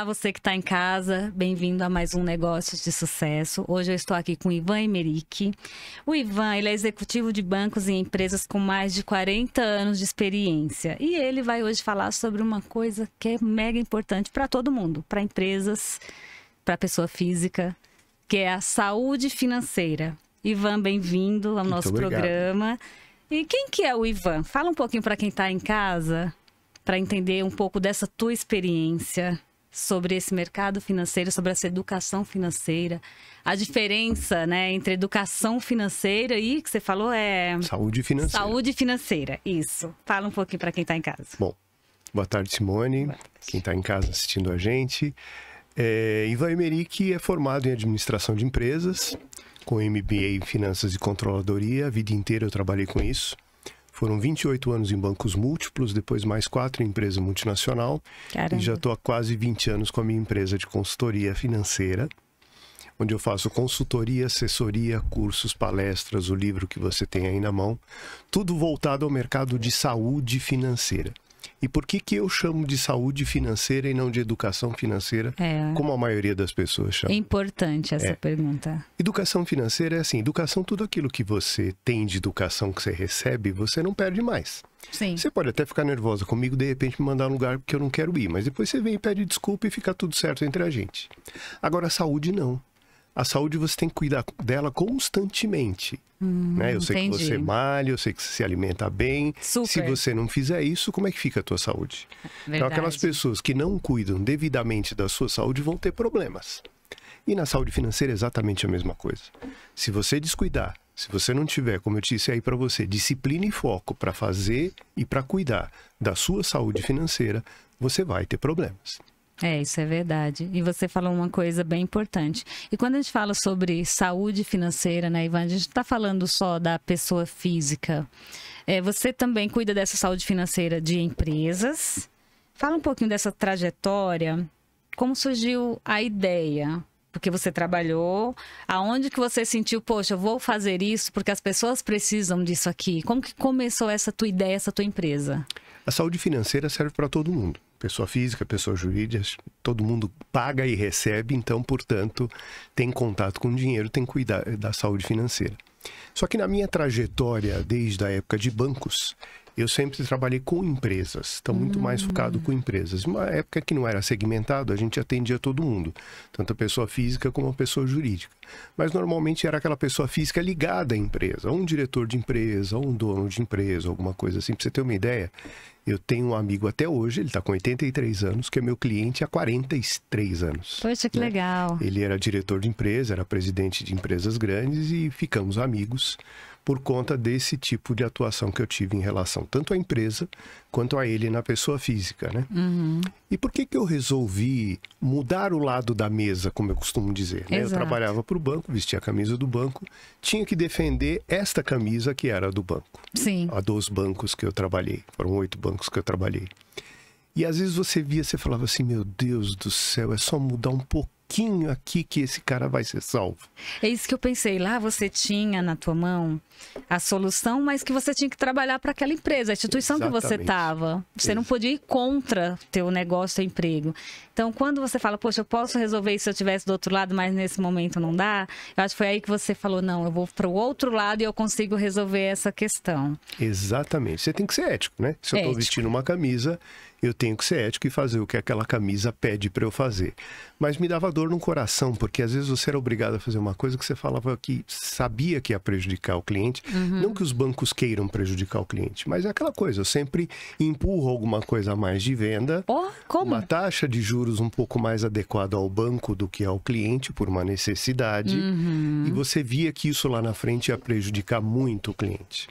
Olá, você que está em casa, bem-vindo a mais um Negócios de Sucesso. Hoje eu estou aqui com o Ivan Emerick. O Ivan, ele é executivo de bancos e empresas com mais de 40 anos de experiência. E ele vai hoje falar sobre uma coisa que é mega importante para todo mundo, para empresas, para pessoa física, que é a saúde financeira. Ivan, bem-vindo ao nosso programa. E quem que é o Ivan? Fala um pouquinho para quem está em casa, para entender um pouco dessa tua experiência sobre esse mercado financeiro, sobre essa educação financeira. A diferença, né, entre educação financeira e, que você falou, é... Saúde financeira. Saúde financeira, isso. Fala um pouquinho para quem está em casa. Bom, boa tarde, Simone. Boa tarde. Quem está em casa assistindo a gente. Ivan Emerick é formado em administração de empresas, com MBA em finanças e controladoria. A vida inteira eu trabalhei com isso. Foram 28 anos em bancos múltiplos, depois mais 4 em empresa multinacional. Caramba. E já estou há quase 20 anos com a minha empresa de consultoria financeira, onde eu faço consultoria, assessoria, cursos, palestras, o livro que você tem aí na mão, tudo voltado ao mercado de saúde financeira. E por que eu chamo de saúde financeira e não de educação financeira, como a maioria das pessoas chama? É importante essa pergunta. Educação financeira é assim, educação, tudo aquilo que você tem de educação que você recebe, você não perde mais. Sim. Você pode até ficar nervosa comigo, de repente me mandar um lugar que eu não quero ir, mas depois você vem e pede desculpa e fica tudo certo entre a gente. Agora, a saúde não. A saúde você tem que cuidar dela constantemente. Né? Eu sei que você malha, eu sei que você se alimenta bem. Super. Se você não fizer isso, como é que fica a tua saúde? Verdade. Então, aquelas pessoas que não cuidam devidamente da sua saúde vão ter problemas. E na saúde financeira é exatamente a mesma coisa. Se você descuidar, se você não tiver, como eu disse aí para você, disciplina e foco para fazer e para cuidar da sua saúde financeira, você vai ter problemas. Isso é verdade. E você falou uma coisa bem importante. E quando a gente fala sobre saúde financeira, né, Ivan, a gente está falando só da pessoa física. Você também cuida dessa saúde financeira de empresas. Fala um pouquinho dessa trajetória. Como surgiu a ideia? Porque você trabalhou, aonde que você sentiu, poxa, eu vou fazer isso porque as pessoas precisam disso aqui. Como que começou essa tua ideia, essa tua empresa? A saúde financeira serve para todo mundo. Pessoa física, pessoa jurídica, todo mundo paga e recebe, então, portanto, tem contato com o dinheiro, tem que cuidar da saúde financeira. Só que na minha trajetória, desde a época de bancos, eu sempre trabalhei com empresas, então muito mais focado com empresas. Uma época que não era segmentado, a gente atendia todo mundo, tanto a pessoa física como a pessoa jurídica. Mas normalmente era aquela pessoa física ligada à empresa, ou um diretor de empresa, ou um dono de empresa, alguma coisa assim. Para você ter uma ideia, eu tenho um amigo até hoje, ele está com 83 anos, que é meu cliente há 43 anos. Poxa, que legal. Ele era diretor de empresa, era presidente de empresas grandes e ficamos amigos por conta desse tipo de atuação que eu tive em relação tanto à empresa quanto a ele na pessoa física, né? E por que eu resolvi mudar o lado da mesa, como eu costumo dizer? Né? Eu trabalhava para o banco, vestia a camisa do banco, tinha que defender esta camisa que era do banco. Sim. A dos bancos que eu trabalhei, foram 8 bancos que eu trabalhei. E às vezes você via, você falava assim, meu Deus do céu, é só mudar um pouquinho aqui que esse cara vai ser salvo. É isso que eu pensei. Lá você tinha na tua mão a solução, mas que você tinha que trabalhar para aquela empresa, a instituição que você estava. Você não podia ir contra teu negócio, teu emprego. Então, quando você fala, poxa, eu posso resolver isso se eu estivesse do outro lado, mas nesse momento não dá, eu acho que foi aí que você falou, não, eu vou para o outro lado e eu consigo resolver essa questão. Exatamente. Você tem que ser ético, né? Se eu estou vestindo uma camisa, eu tenho que ser ético e fazer o que aquela camisa pede para eu fazer. Mas me dava dor no coração, porque às vezes você era obrigado a fazer uma coisa que você falava que sabia que ia prejudicar o cliente. Não que os bancos queiram prejudicar o cliente, mas é aquela coisa, eu sempre empurro alguma coisa a mais de venda, uma taxa de juros um pouco mais adequada ao banco do que ao cliente por uma necessidade, e você via que isso lá na frente ia prejudicar muito o cliente.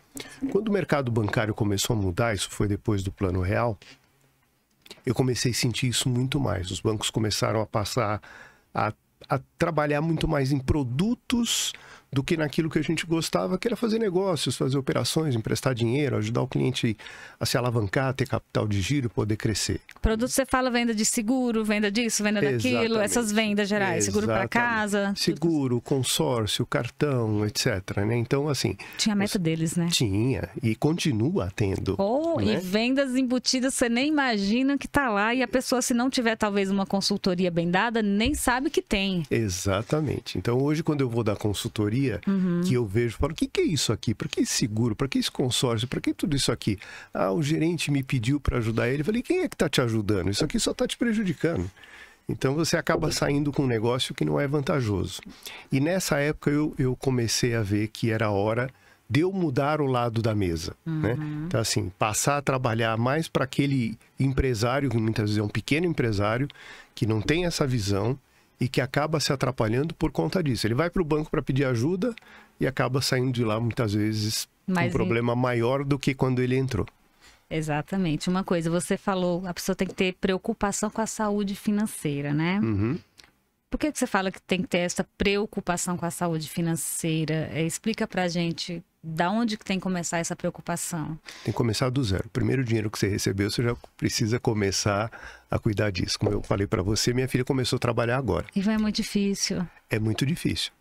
Quando o mercado bancário começou a mudar, isso foi depois do Plano Real, eu comecei a sentir isso muito mais. Os bancos começaram a passar a trabalhar muito mais em produtos do que naquilo que a gente gostava, que era fazer negócios, fazer operações, emprestar dinheiro, ajudar o cliente a se alavancar, ter capital de giro, poder crescer. Produto, você fala venda de seguro, venda disso, venda daquilo, essas vendas gerais, seguro para casa. Seguro, consórcio, cartão, etc. Né? Então, assim... Tinha a meta deles, né? Tinha, e continua tendo. E vendas embutidas, você nem imagina que tá lá, e a pessoa, se não tiver talvez uma consultoria bem dada, nem sabe que tem. Exatamente. Então, hoje, quando eu vou dar consultoria, que eu vejo, falo, o que é isso aqui? Para que esse seguro? Para que esse consórcio? Para que tudo isso aqui? Ah, o gerente me pediu para ajudar ele. Eu falei, quem é que está te ajudando? Isso aqui só está te prejudicando. Então, você acaba saindo com um negócio que não é vantajoso. E nessa época, eu comecei a ver que era hora de eu mudar o lado da mesa, né? Então, assim, passar a trabalhar mais para aquele empresário, que muitas vezes é um pequeno empresário, que não tem essa visão, e que acaba se atrapalhando por conta disso. Ele vai para o banco para pedir ajuda e acaba saindo de lá, muitas vezes, com um problema maior do que quando ele entrou. Exatamente. Uma coisa, você falou, a pessoa tem que ter preocupação com a saúde financeira, né? Por que você fala que tem que ter essa preocupação com a saúde financeira? Explica pra gente da onde que tem que começar essa preocupação. Tem que começar do zero. O primeiro dinheiro que você recebeu, você já precisa começar a cuidar disso. Como eu falei para você, minha filha começou a trabalhar agora. E é muito difícil. É muito difícil.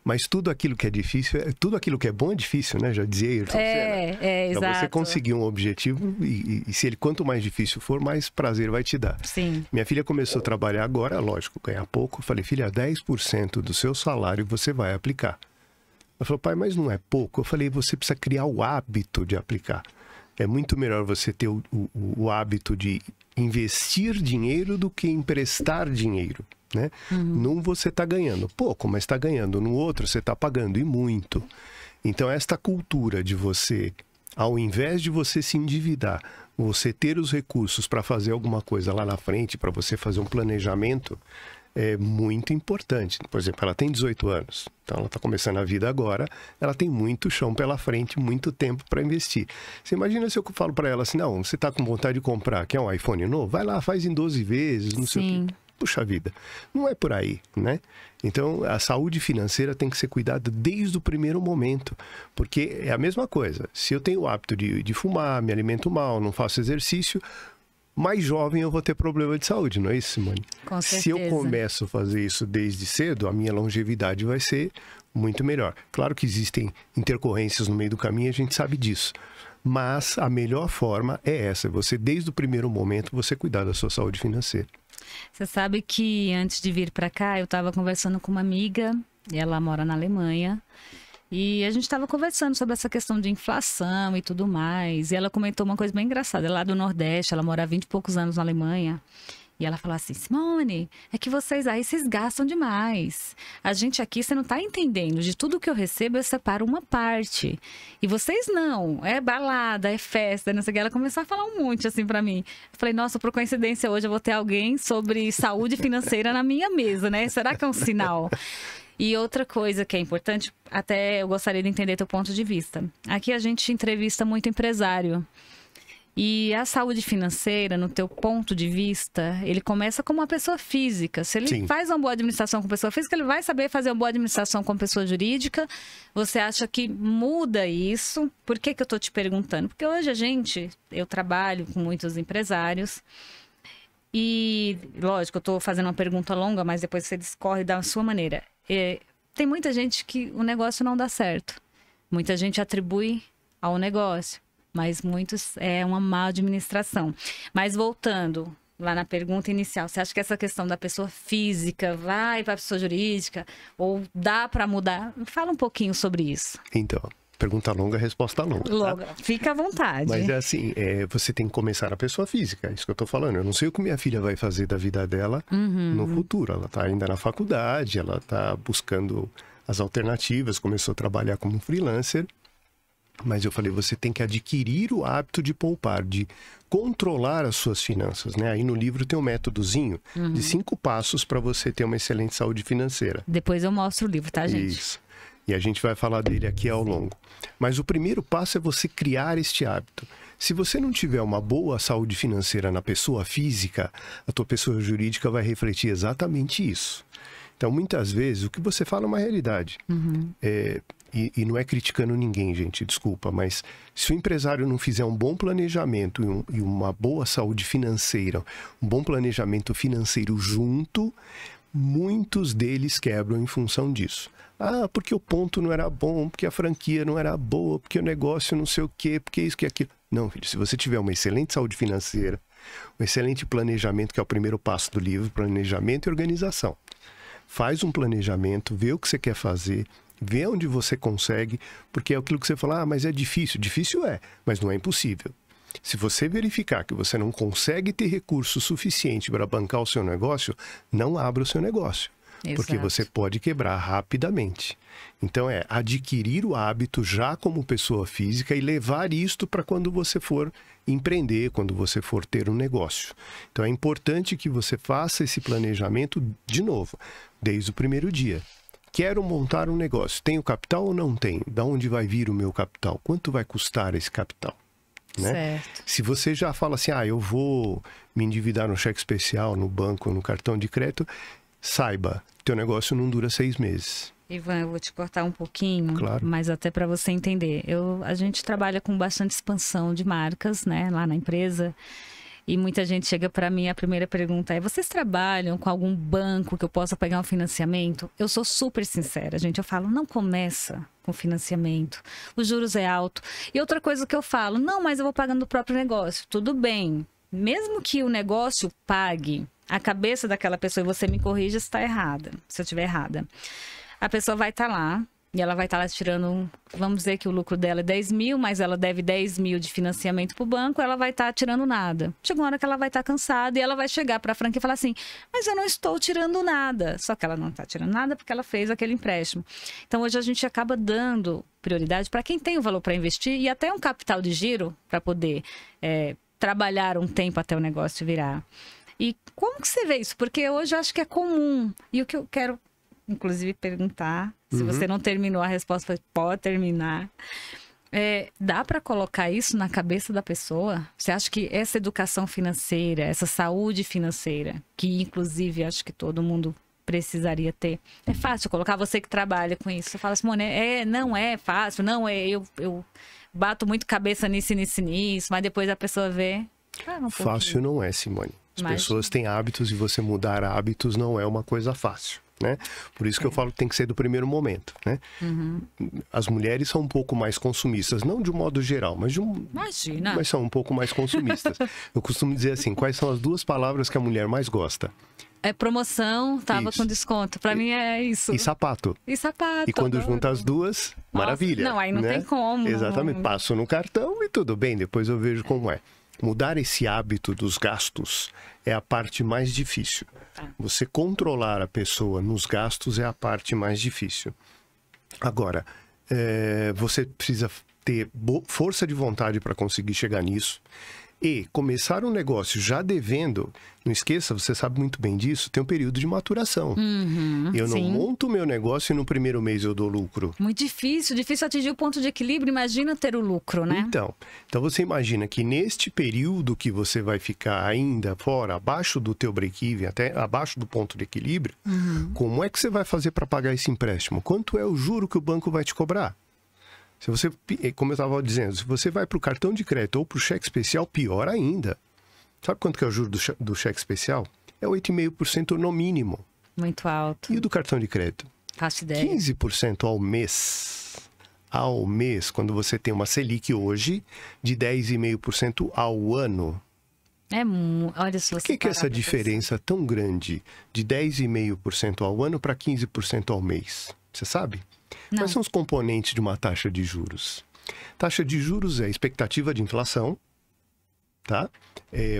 Mas tudo aquilo que é difícil, tudo aquilo que é bom é difícil, né? Já dizia Ayrton Senna. Exato. Para você conseguir um objetivo, e se ele quanto mais difícil for, mais prazer vai te dar. Sim. Minha filha começou a trabalhar agora, lógico, ganhar pouco. Eu falei, filha, 10% do seu salário você vai aplicar. Ela falou, pai, mas não é pouco? Eu falei, você precisa criar o hábito de aplicar. É muito melhor você ter o hábito de investir dinheiro do que emprestar dinheiro, né? Num você está ganhando pouco, mas está ganhando. No outro você está pagando, e muito. Então, esta cultura de você, ao invés de você se endividar, você ter os recursos para fazer alguma coisa lá na frente, para você fazer um planejamento, é muito importante. Por exemplo, ela tem 18 anos, então ela está começando a vida agora, ela tem muito chão pela frente, muito tempo para investir. Você imagina se eu falo para ela assim, não, você está com vontade de comprar, quer um iPhone novo? Vai lá, faz em 12 vezes, não sei o quê. Puxa vida, não é por aí, né? Então, a saúde financeira tem que ser cuidada desde o primeiro momento, porque é a mesma coisa. Se eu tenho o hábito de fumar, me alimento mal, não faço exercício, mais jovem eu vou ter problema de saúde, não é isso, Simone? Com certeza. Se eu começo a fazer isso desde cedo, a minha longevidade vai ser muito melhor. Claro que existem intercorrências no meio do caminho, a gente sabe disso. Mas a melhor forma é essa, você desde o primeiro momento, você cuidar da sua saúde financeira. Você sabe que antes de vir para cá, eu estava conversando com uma amiga, e ela mora na Alemanha, e a gente estava conversando sobre essa questão de inflação e tudo mais. E ela comentou uma coisa bem engraçada. Ela é lá do Nordeste, ela mora há 20 e poucos anos na Alemanha. E ela falou assim, Simone, é que vocês gastam demais. A gente aqui, você não tá entendendo. De tudo que eu recebo, eu separo uma parte. E vocês não. É balada, é festa, não sei o que. Ela começou a falar um monte assim pra mim. Eu falei, nossa, por coincidência, hoje eu vou ter alguém sobre saúde financeira na minha mesa, né? Será que é um sinal? E outra coisa que é importante, até eu gostaria de entender teu ponto de vista. Aqui a gente entrevista muito empresário. E a saúde financeira, no teu ponto de vista, ele começa como uma pessoa física. Se ele faz uma boa administração com pessoa física, ele vai saber fazer uma boa administração com pessoa jurídica. Você acha que muda isso? Por que eu estou te perguntando? Porque hoje eu trabalho com muitos empresários. E, lógico, eu estou fazendo uma pergunta longa, mas depois você discorre da sua maneira. Tem muita gente que o negócio não dá certo. Muita gente atribui ao negócio. Mas muitos é uma má administração. Mas voltando lá na pergunta inicial, você acha que essa questão da pessoa física vai para a pessoa jurídica ou dá para mudar? Fala um pouquinho sobre isso. Então, pergunta longa, resposta longa. Longa, tá? Fica à vontade. Mas é assim, você tem que começar na pessoa física, é isso que eu estou falando. Eu não sei o que minha filha vai fazer da vida dela no futuro. Ela está ainda na faculdade, ela está buscando as alternativas, começou a trabalhar como freelancer. Mas eu falei, você tem que adquirir o hábito de poupar, de controlar as suas finanças, né? Aí no livro tem um métodozinho de 5 passos para você ter uma excelente saúde financeira. Depois eu mostro o livro, tá, gente? Isso. E a gente vai falar dele aqui ao longo. Mas o primeiro passo é você criar este hábito. Se você não tiver uma boa saúde financeira na pessoa física, a tua pessoa jurídica vai refletir exatamente isso. Então, muitas vezes, o que você fala é uma realidade. E não é criticando ninguém, gente, desculpa, mas se o empresário não fizer um bom planejamento e uma boa saúde financeira, um bom planejamento financeiro junto, muitos deles quebram em função disso. Ah, porque o ponto não era bom, porque a franquia não era boa, porque o negócio não sei o quê, porque isso, que aquilo. Não, filho, se você tiver uma excelente saúde financeira, um excelente planejamento, que é o primeiro passo do livro, planejamento e organização. Faz um planejamento, vê o que você quer fazer, vê onde você consegue, porque é aquilo que você fala, mas é difícil. Difícil é, mas não é impossível. Se você verificar que você não consegue ter recurso suficiente para bancar o seu negócio, não abra o seu negócio. Exato. Porque você pode quebrar rapidamente. Então é adquirir o hábito já como pessoa física e levar isto para quando você for empreender, quando você for ter um negócio. Então é importante que você faça esse planejamento de novo, desde o primeiro dia. Quero montar um negócio. Tenho capital ou não tenho? Da onde vai vir o meu capital? Quanto vai custar esse capital? Né? Se você já fala assim, eu vou me endividar no cheque especial, no banco, no cartão de crédito, saiba, teu negócio não dura 6 meses. Ivan, eu vou te cortar um pouquinho, claro. Mas até para você entender. A gente trabalha com bastante expansão de marcas, né, lá na empresa. E muita gente chega para mim, a primeira pergunta é: vocês trabalham com algum banco que eu possa pegar um financiamento? Eu sou super sincera, gente. Eu falo, não começa com financiamento. Os juros é alto. E outra coisa que eu falo, não, mas eu vou pagando o próprio negócio. Tudo bem. Mesmo que o negócio pague, a cabeça daquela pessoa, e você me corrija se está errada, se eu estiver errada. A pessoa vai estar lá. E ela vai estar lá tirando, vamos dizer que o lucro dela é 10 mil, mas ela deve 10 mil de financiamento para o banco, ela vai estar tirando nada. Chega uma hora que ela vai estar cansada e ela vai chegar para a franquia e falar assim, mas eu não estou tirando nada. Só que ela não está tirando nada porque ela fez aquele empréstimo. Então hoje a gente acaba dando prioridade para quem tem o valor para investir e até um capital de giro para poder trabalhar um tempo até o negócio virar. E como que você vê isso? Porque hoje eu acho que é comum. E o que eu quero inclusive perguntar, se você não terminou a resposta, pode terminar. Dá para colocar isso na cabeça da pessoa? Você acha que essa educação financeira, essa saúde financeira, que inclusive acho que todo mundo precisaria ter, é fácil colocar? Você que trabalha com isso, você fala, Simone, não é fácil, não é, eu bato muito cabeça nisso, mas depois a pessoa vê... Fácil não é, Simone. As pessoas têm hábitos e você mudar hábitos não é uma coisa fácil. Né? Por isso que eu falo que tem que ser do primeiro momento, né? As mulheres são um pouco mais consumistas, não de um modo geral, mas mas são um pouco mais consumistas. Eu costumo dizer assim, quais são as 2 palavras que a mulher mais gosta? É promoção, tava com desconto. Pra mim é isso. E sapato. E quando junta as 2, maravilha. Não, aí não tem como. Exatamente, passo no cartão e tudo bem, depois eu vejo como é. Mudar esse hábito dos gastos é a parte mais difícil. Você controlar a pessoa nos gastos é a parte mais difícil. Agora, você precisa ter força de vontade para conseguir chegar nisso. E começar um negócio já devendo, não esqueça, você sabe muito bem disso, tem um período de maturação. Eu não monto o meu negócio e no primeiro mês eu dou lucro. Muito difícil atingir o ponto de equilíbrio, imagina ter o lucro, né? Então você imagina que neste período que você vai ficar ainda fora, abaixo do teu break-even, até abaixo do ponto de equilíbrio, como é que você vai fazer para pagar esse empréstimo? Quanto é o juro que o banco vai te cobrar? Se você, como eu estava dizendo, se você vai para o cartão de crédito ou para o cheque especial, pior ainda. Sabe quanto que é o juro do cheque especial? É 8,5% no mínimo. Muito alto. E o do cartão de crédito? Faço ideia. 15% ao mês. Ao mês, quando você tem uma Selic hoje de 10,5% ao ano. Olha só. Por que essa diferença tão grande de 10,5% ao ano para 15% ao mês? Você sabe? Não. Quais são os componentes de uma taxa de juros? Taxa de juros é a expectativa de inflação, tá?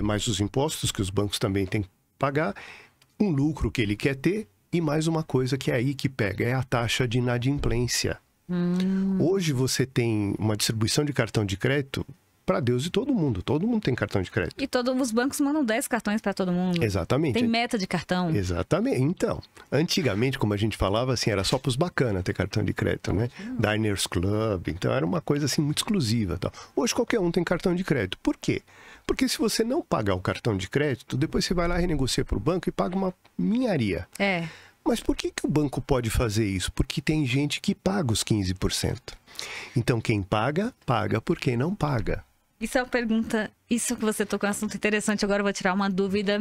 Mais os impostos que os bancos também têm que pagar, um lucro que ele quer ter e mais uma coisa que é aí que pega, é a taxa de inadimplência. Hoje você tem uma distribuição de cartão de crédito para Deus e todo mundo tem cartão de crédito. E todos os bancos mandam 10 cartões para todo mundo. Exatamente. Tem meta de cartão. Exatamente. Então, antigamente, como a gente falava, assim, era só para os bacanas ter cartão de crédito, né? Diners Club, então era uma coisa assim muito exclusiva. Tal. Hoje qualquer um tem cartão de crédito. Por quê? Porque se você não pagar o cartão de crédito, depois você vai lá, renegocia para o banco e paga uma ninharia. Mas por que o banco pode fazer isso? Porque tem gente que paga os 15%. Então, quem paga, paga por quem não paga. Isso é uma pergunta, isso que você tocou é um assunto interessante. Agora eu vou tirar uma dúvida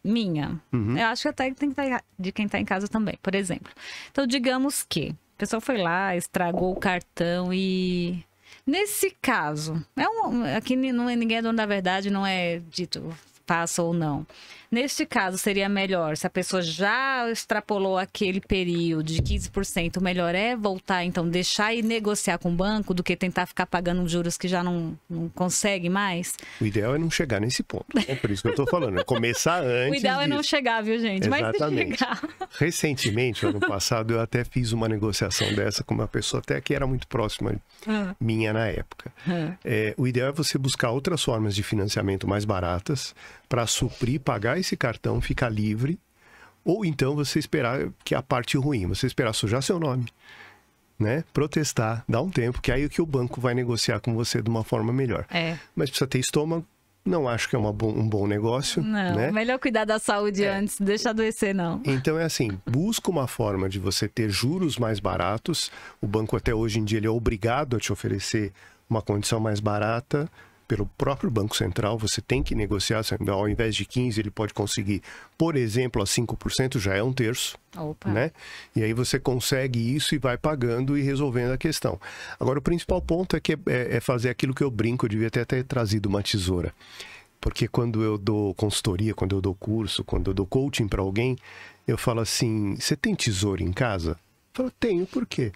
minha. Eu acho que até tem que estar de quem está em casa também, por exemplo. Então, digamos que a pessoa foi lá, estragou o cartão e... Nesse caso, aqui ninguém é dono da verdade, não é dito passa ou não. Neste caso, seria melhor, se a pessoa já extrapolou aquele período de 15%, o melhor é voltar, então, deixar e negociar com o banco do que tentar ficar pagando juros que já não consegue mais? O ideal é não chegar nesse ponto. É por isso que eu estou falando, é começar antes. O ideal é não chegar, viu, gente? Exatamente. Mas se chegar... Recentemente, ano passado, eu até fiz uma negociação dessa com uma pessoa até que era muito próxima minha na época. O ideal é você buscar outras formas de financiamento mais baratas para suprir, pagar esse cartão, ficar livre, ou então você esperar, que é a parte ruim, você esperar sujar seu nome, né? Protestar, dar um tempo, que aí é que o banco vai negociar com você de uma forma melhor. Mas precisa ter estômago, não acho que é um bom negócio. Não, né? Melhor cuidar da saúde antes, deixar adoecer, não. Então é assim, busca uma forma de você ter juros mais baratos, o banco até hoje em dia ele é obrigado a te oferecer uma condição mais barata, pelo próprio Banco Central, você tem que negociar, ao invés de 15%, ele pode conseguir, por exemplo, a 5%, já é um terço, né? E aí você consegue isso e vai pagando e resolvendo a questão. Agora, o principal ponto é fazer aquilo que eu brinco, eu devia ter trazido uma tesoura. Porque quando eu dou consultoria, quando eu dou curso, quando eu dou coaching para alguém, eu falo assim, você tem tesoura em casa? Eu falo, tenho, por quê?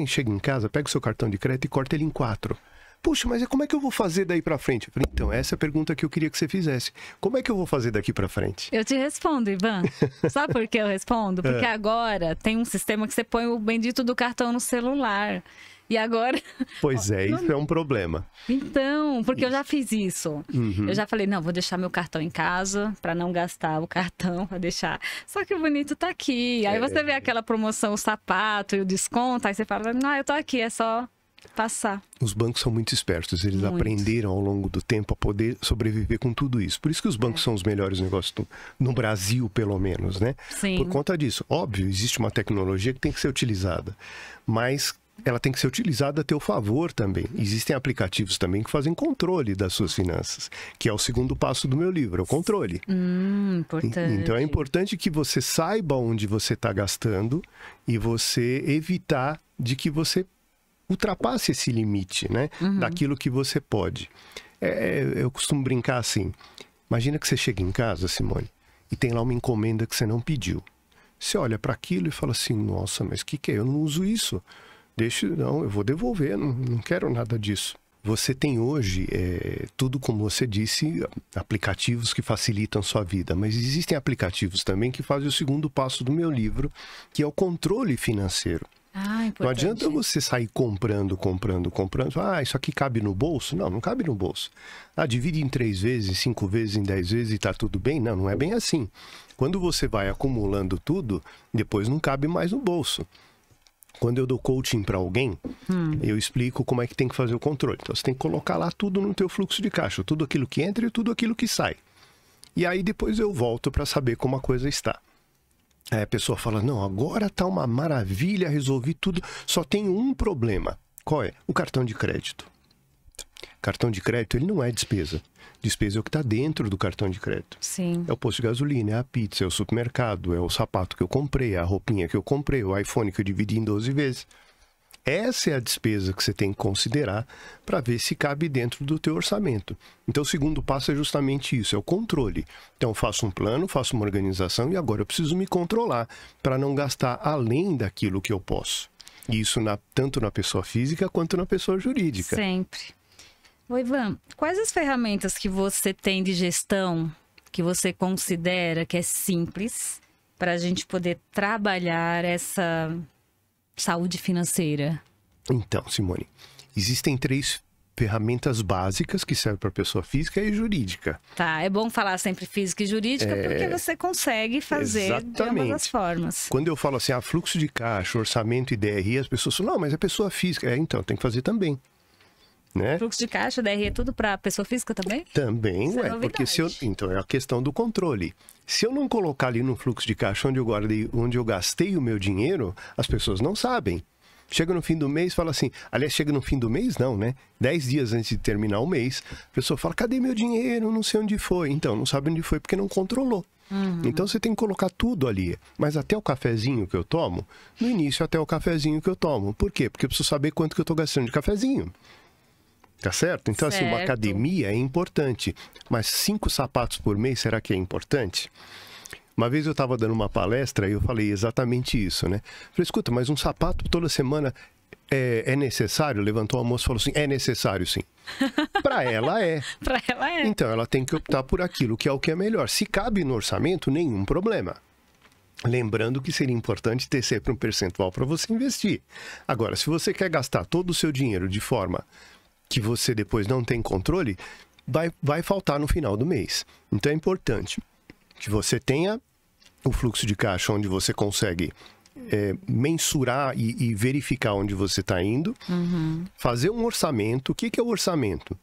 Chega em casa, pega o seu cartão de crédito e corta ele em 4. Puxa, mas como é que eu vou fazer daí pra frente? Eu falei, então, essa é a pergunta que eu queria que você fizesse. Como é que eu vou fazer daqui pra frente? Eu te respondo, Ivan. Sabe por que eu respondo? Porque agora tem um sistema que você põe o bendito do cartão no celular. E agora... Pois é, isso é um problema. Então, porque eu já fiz isso. Eu já falei, não, vou deixar meu cartão em casa pra não gastar o cartão, pra deixar. Só que o bonito tá aqui. Aí você vê aquela promoção, o sapato e o desconto, aí você fala, não, eu tô aqui, é só... passar. Os bancos são muito espertos, eles aprenderam ao longo do tempo a poder sobreviver com tudo isso. Por isso que os bancos são os melhores negócios no Brasil, pelo menos, né? Sim. Por conta disso. Óbvio, existe uma tecnologia que tem que ser utilizada, mas ela tem que ser utilizada a teu favor também. Existem aplicativos também que fazem controle das suas finanças, que é o segundo passo do meu livro, é o controle. Importante. Então é importante que você saiba onde você está gastando e você evitar de que você ultrapasse esse limite, né? Daquilo que você pode. Eu costumo brincar assim. Imagina que você chega em casa, Simone, e tem lá uma encomenda que você não pediu. Você olha para aquilo e fala assim, nossa, mas o que é? Eu não uso isso. Não, eu vou devolver, não quero nada disso. Você tem hoje, tudo como você disse, aplicativos que facilitam sua vida, mas existem aplicativos também que fazem o segundo passo do meu livro, que é o controle financeiro. Não adianta você sair comprando. Isso aqui cabe no bolso? Não cabe no bolso. Divide em 3 vezes, 5 vezes, em 10 vezes e tá tudo bem? Não é bem assim. Quando você vai acumulando tudo, depois não cabe mais no bolso. Quando eu dou coaching para alguém, eu explico como é que tem que fazer o controle. Então, você tem que colocar lá tudo no teu fluxo de caixa, tudo aquilo que entra e tudo aquilo que sai. E aí depois eu volto para saber como a coisa está. Aí a pessoa fala, não, agora tá uma maravilha, resolvi tudo, só tem um problema. Qual é? O cartão de crédito. Cartão de crédito, ele não é despesa. Despesa é o que está dentro do cartão de crédito. Sim. É o posto de gasolina, é a pizza, é o supermercado, é o sapato que eu comprei, é a roupinha que eu comprei, o iPhone que eu dividi em 12 vezes. Essa é a despesa que você tem que considerar para ver se cabe dentro do teu orçamento. Então, o segundo passo é justamente isso, é o controle. Então, eu faço um plano, faço uma organização e agora eu preciso me controlar para não gastar além daquilo que eu posso. Isso tanto na pessoa física quanto na pessoa jurídica. Sempre. Oi, Ivan, quais as ferramentas que você tem de gestão que você considera que é simples para a gente poder trabalhar essa saúde financeira? Então, Simone, existem 3 ferramentas básicas que servem para pessoa física e jurídica. Tá, é bom falar sempre física e jurídica porque você consegue fazer de ambas as formas. Quando eu falo assim, fluxo de caixa, orçamento e DRI, as pessoas falam, não, mas é pessoa física. Então, tem que fazer também. né? Fluxo de caixa, DRE, tudo para pessoa física também? Também, porque então é a questão do controle. Se eu não colocar ali no fluxo de caixa onde eu guardei, onde eu gastei o meu dinheiro, as pessoas não sabem. Chega no fim do mês, fala assim, aliás, chega no fim do mês não, né? 10 dias antes de terminar o mês, a pessoa fala, cadê meu dinheiro? Não sei onde foi. Então, não sabe onde foi porque não controlou. Então, você tem que colocar tudo ali. Mas até o cafezinho que eu tomo, no início até o cafezinho que eu tomo. Por quê? Porque eu preciso saber quanto que eu estou gastando de cafezinho. Tá certo? Então, assim, uma academia é importante. Mas 5 sapatos por mês, será que é importante? Uma vez eu estava dando uma palestra e eu falei exatamente isso, né? Falei, escuta, mas um sapato toda semana é necessário? Levantou a moça e falou assim, é necessário sim. Para ela é. Para ela é. Então, ela tem que optar por aquilo que é o que é melhor. Se cabe no orçamento, nenhum problema. Lembrando que seria importante ter sempre um percentual para você investir. Agora, se você quer gastar todo o seu dinheiro de forma que você depois não tem controle, vai faltar no final do mês. Então, é importante que você tenha o fluxo de caixa onde você consegue mensurar e verificar onde você está indo, fazer um orçamento. O que é o orçamento?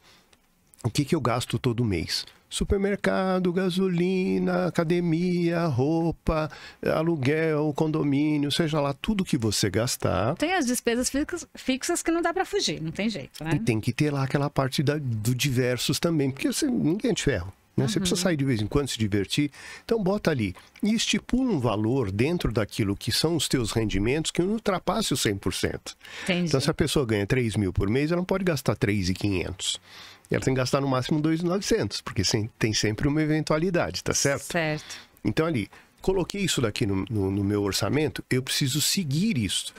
O que eu gasto todo mês? Supermercado, gasolina, academia, roupa, aluguel, condomínio, seja lá, tudo que você gastar. Tem as despesas fixas que não dá para fugir, não tem jeito, né? E tem que ter lá aquela parte do diversos também, porque ninguém é de ferro. Né? Você precisa sair de vez em quando, se divertir. Então, bota ali. E estipula um valor dentro daquilo que são os teus rendimentos que não ultrapasse os 100%. Entendi. Então, se a pessoa ganha 3 mil por mês, ela não pode gastar 3.500. Ela tem que gastar no máximo 2.900, porque tem sempre uma eventualidade, tá certo? Certo. Então, ali, coloquei isso daqui no meu orçamento, eu preciso seguir isso.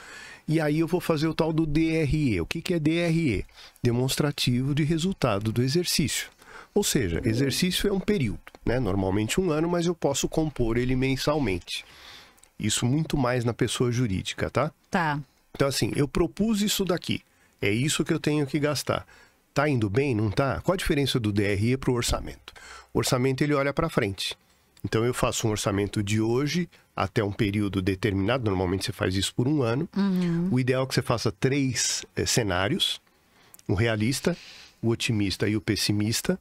E aí eu vou fazer o tal do DRE. O que é DRE? Demonstrativo de resultado do exercício. Ou seja, exercício é um período, né? Normalmente 1 ano, mas eu posso compor ele mensalmente. Isso muito mais na pessoa jurídica, tá? Tá. Então, assim, eu propus isso daqui. É isso que eu tenho que gastar. Tá indo bem? Não tá? Qual a diferença do DRE para o orçamento? O orçamento, ele olha para frente. Então, eu faço um orçamento de hoje até um período determinado. Normalmente, você faz isso por 1 ano. O ideal é que você faça 3 cenários. O realista, o otimista e o pessimista.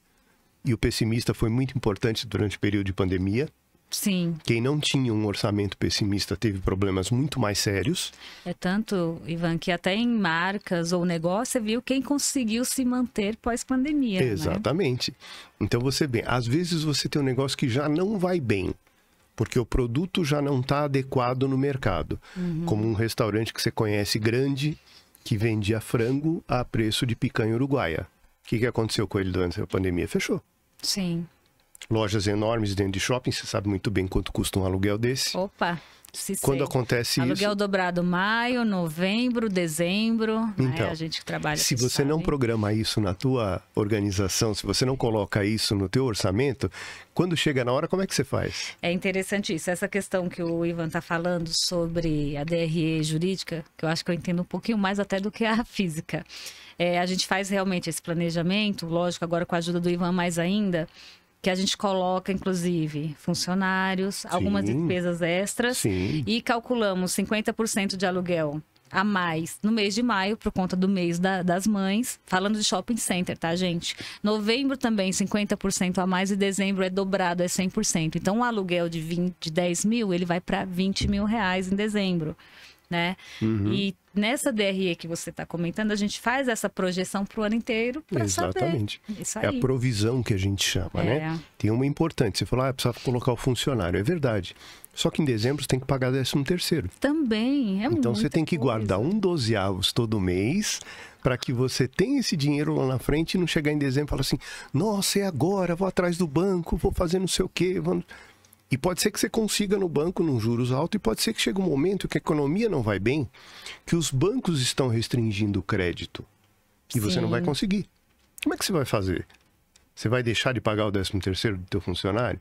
E o pessimista foi muito importante durante o período de pandemia. Sim. Quem não tinha um orçamento pessimista teve problemas muito mais sérios. É tanto, Ivan, que até em marcas ou negócio, você viu quem conseguiu se manter pós-pandemia. Exatamente. Né? Então você vê, às vezes você tem um negócio que já não vai bem, porque o produto já não está adequado no mercado. Como um restaurante que você conhece grande, que vendia frango a preço de picanha uruguaia. O que aconteceu com ele durante a pandemia? Fechou. Sim. Lojas enormes dentro de shopping, você sabe muito bem quanto custa um aluguel desse. Opa, quando acontece aluguel isso... Aluguel dobrado maio, novembro, dezembro, então, né? A gente que trabalha se você não programa isso na tua organização, se você não coloca isso no teu orçamento, quando chega na hora, como é que você faz? É interessante isso, essa questão que o Ivan está falando sobre a DRE jurídica, que eu acho que eu entendo um pouquinho mais até do que a física. A gente faz realmente esse planejamento, lógico, agora com a ajuda do Ivan mais ainda, que a gente coloca, inclusive, funcionários, algumas despesas extras e calculamos 50% de aluguel a mais no mês de maio, por conta do mês das mães, falando de shopping center, tá, gente? Novembro também, 50% a mais e dezembro é dobrado, é 100%. Então, um aluguel de 10 mil, ele vai para 20 mil reais em dezembro, né? E nessa DRE que você está comentando, a gente faz essa projeção para o ano inteiro para saber. Exatamente. Isso aí. É a provisão que a gente chama, né? Tem uma importante. Você falou, precisa colocar o funcionário. É verdade. Só que em dezembro você tem que pagar 13º. Também, Então você tem que guardar 1/12 todo mês para que você tenha esse dinheiro lá na frente e não chegar em dezembro e falar assim, nossa, é agora, vou atrás do banco, vou fazer não sei o quê. E pode ser que você consiga no banco num juros alto e pode ser que chegue um momento que a economia não vai bem, que os bancos estão restringindo o crédito e você não vai conseguir. Como é que você vai fazer? Você vai deixar de pagar o 13º do teu funcionário?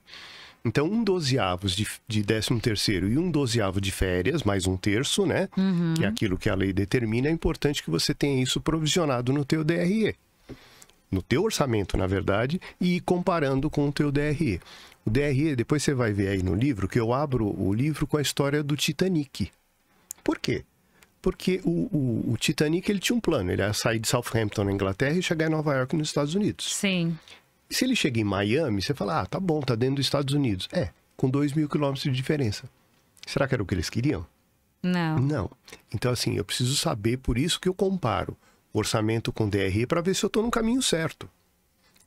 Então, 1/12 de 13º e 1/12 de férias, mais 1/3, né? Que é aquilo que a lei determina, é importante que você tenha isso provisionado no teu DRE. No teu orçamento, na verdade, e ir comparando com o teu DRE. O DRE, depois você vai ver aí no livro, que eu abro o livro com a história do Titanic. Por quê? Porque o Titanic, ele tinha um plano. Ele ia sair de Southampton, na Inglaterra, e chegar em Nova York, nos Estados Unidos. Sim. E se ele chega em Miami, você fala, tá bom, tá dentro dos Estados Unidos. Com 2.000 quilômetros de diferença. Será que era o que eles queriam? Não. Não. Então, assim, eu preciso saber, por isso que eu comparo orçamento com DRE, para ver se eu estou no caminho certo.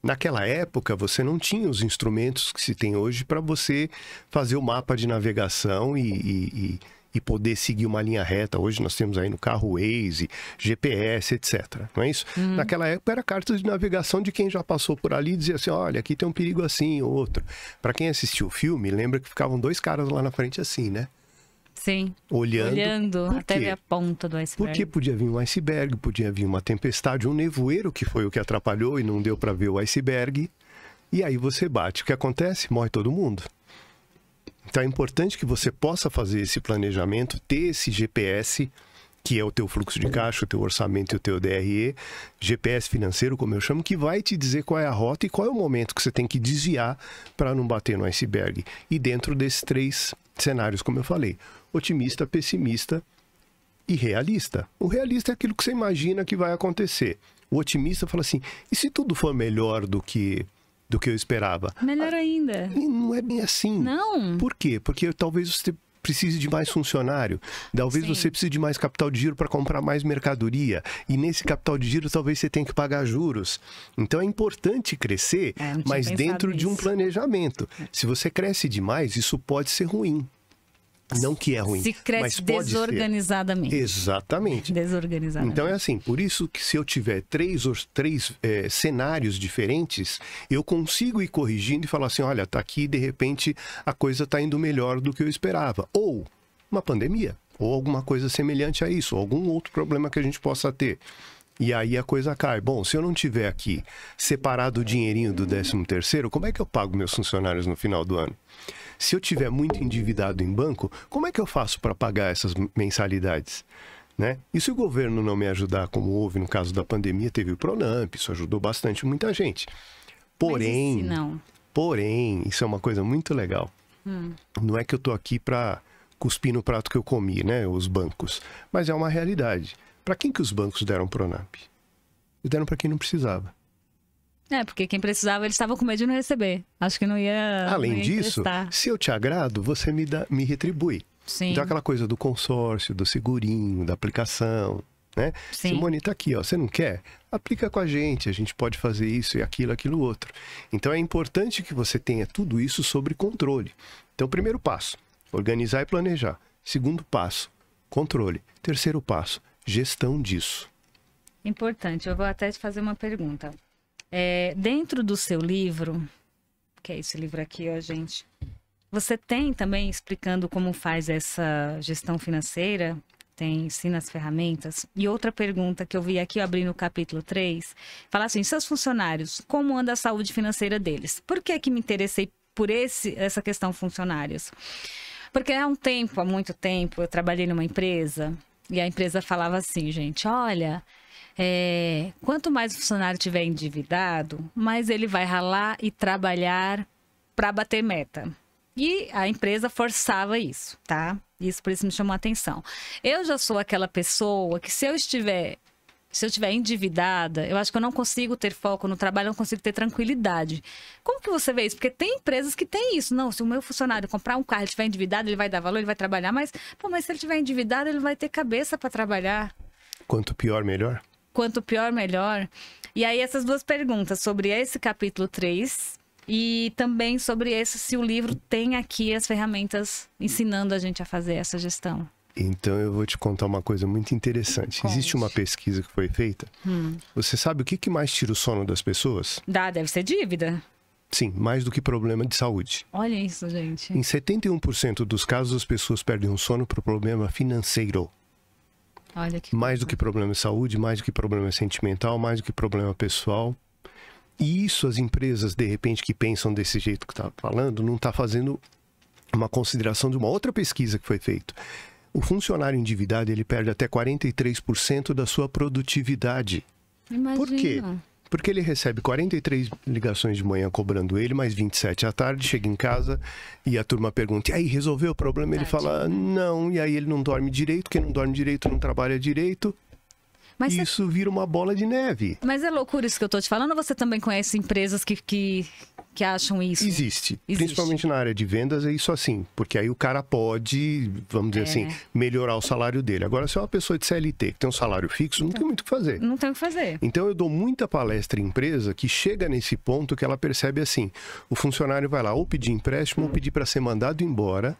Naquela época, você não tinha os instrumentos que se tem hoje para você fazer o mapa de navegação e poder seguir uma linha reta. Hoje nós temos aí no carro Waze, GPS, etc. Não é isso? Naquela época era carta de navegação de quem já passou por ali e dizia assim, olha, aqui tem um perigo assim, ou outro. Para quem assistiu o filme, lembra que ficavam 2 caras lá na frente assim, né? Sim. Olhando até ver a ponta do iceberg. Porque podia vir um iceberg, podia vir uma tempestade, um nevoeiro, que foi o que atrapalhou e não deu para ver o iceberg. E aí você bate. O que acontece? Morre todo mundo. Então é importante que você possa fazer esse planejamento, ter esse GPS, que é o teu fluxo de caixa, o teu orçamento e o teu DRE, GPS financeiro, como eu chamo, que vai te dizer qual é a rota e qual é o momento que você tem que desviar para não bater no iceberg. E dentro desses 3 cenários, como eu falei, otimista, pessimista e realista. O realista é aquilo que você imagina que vai acontecer. O otimista fala assim, e se tudo for melhor do que eu esperava? Melhor ainda. E não é bem assim. Não. Por quê? Porque talvez você precise de mais funcionário, talvez você precise de mais capital de giro para comprar mais mercadoria, e nesse capital de giro talvez você tenha que pagar juros. Então é importante crescer, mas dentro de um planejamento. Se você cresce demais, isso pode ser ruim. Não que é ruim, se cresce mas pode desorganizadamente. Ser. Exatamente. Desorganizadamente. Então é assim, por isso que se eu tiver três cenários diferentes, eu consigo ir corrigindo e falar assim, olha, tá aqui, de repente a coisa tá indo melhor do que eu esperava. Ou uma pandemia, ou alguma coisa semelhante a isso, ou algum outro problema que a gente possa ter. E aí a coisa cai. Bom, se eu não tiver aqui separado o dinheirinho do 13º, como é que eu pago meus funcionários no final do ano? Se eu tiver muito endividado em banco, como é que eu faço para pagar essas mensalidades? Né? E se o governo não me ajudar, como houve no caso da pandemia, teve o Pronamp, isso ajudou bastante muita gente. Porém, isso é uma coisa muito legal. Não é que eu estou aqui para cuspir no prato que eu comi, né? Os bancos. Mas é uma realidade. Para quem que os bancos deram Pronamp? Eles deram para quem não precisava. Porque quem precisava, eles estavam com medo de não receber. Acho que não ia. Além disso, se eu te agrado, você me retribui. Sim. Então aquela coisa do consórcio, do segurinho, da aplicação, né? Sim. Simone, tá aqui, ó. Você não quer? Aplica com a gente pode fazer isso e aquilo outro. Então é importante que você tenha tudo isso sob controle. Então, primeiro passo, organizar e planejar. Segundo passo, controle. Terceiro passo, gestão disso. Importante. Eu vou até te fazer uma pergunta. Dentro do seu livro, que é esse livro aqui, ó, gente, você tem também explicando como faz essa gestão financeira, ensina as ferramentas. E outra pergunta que eu vi aqui, eu abri no capítulo 3, fala assim, seus funcionários, como anda a saúde financeira deles? Por que me interessei por essa questão funcionários? Porque há muito tempo, eu trabalhei numa empresa e a empresa falava assim, gente, olha... quanto mais o funcionário tiver endividado, mais ele vai ralar e trabalhar para bater meta. E a empresa forçava isso, tá? Isso por isso me chamou a atenção. Eu já sou aquela pessoa que se eu estiver endividada, eu acho que eu não consigo ter foco no trabalho, eu não consigo ter tranquilidade. Como que você vê isso? Porque tem empresas que têm isso. Não, se o meu funcionário comprar um carro, ele estiver endividado, ele vai dar valor, ele vai trabalhar, mas se ele estiver endividado, ele vai ter cabeça para trabalhar. Quanto pior, melhor? Quanto pior, melhor. E aí essas duas perguntas sobre esse capítulo 3 e também sobre se o livro tem aqui as ferramentas ensinando a gente a fazer essa gestão. Então eu vou te contar uma coisa muito interessante. Conte. Existe uma pesquisa que foi feita. Você sabe o que mais tira o sono das pessoas? Deve ser dívida. Sim, mais do que problema de saúde. Olha isso, gente. Em 71% dos casos as pessoas perdem o sono por problema financeiro. Olha que mais do que problema de saúde, mais do que problema sentimental, mais do que problema pessoal. E isso as empresas, de repente, que pensam desse jeito que está falando, não está fazendo uma consideração de uma outra pesquisa que foi feita. O funcionário endividado, ele perde até 43% da sua produtividade. Imagina. Por quê? Porque ele recebe 43 ligações de manhã cobrando ele, mais 27 à tarde, chega em casa e a turma pergunta, e aí, resolveu o problema? Ele fala, não, e aí ele não dorme direito, quem não dorme direito não trabalha direito. Mas isso vira uma bola de neve. Mas é loucura isso que eu tô te falando, ou você também conhece empresas que acham isso? Existe. Principalmente na área de vendas é isso assim. Porque aí o cara pode, vamos dizer assim, melhorar o salário dele. Agora, se é uma pessoa de CLT que tem um salário fixo, não tem muito o que fazer. Não tem o que fazer. Então, eu dou muita palestra em empresa que chega nesse ponto que ela percebe assim, o funcionário vai lá ou pedir empréstimo ou pedir para ser mandado embora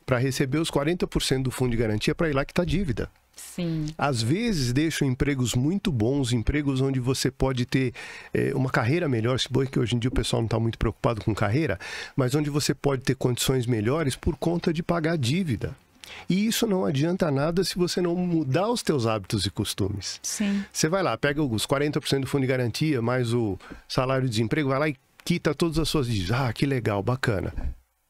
para receber os 40% do fundo de garantia para ir lá que está dívida. Sim. Às vezes deixam empregos muito bons, empregos onde você pode ter uma carreira melhor, se bem que hoje em dia o pessoal não está muito preocupado com carreira, mas onde você pode ter condições melhores por conta de pagar dívida. E isso não adianta nada se você não mudar os teus hábitos e costumes. Sim. Você vai lá, pega os 40% do fundo de garantia, mais o salário de desemprego, vai lá e quita todas as suas dívidas. Ah, que legal, bacana.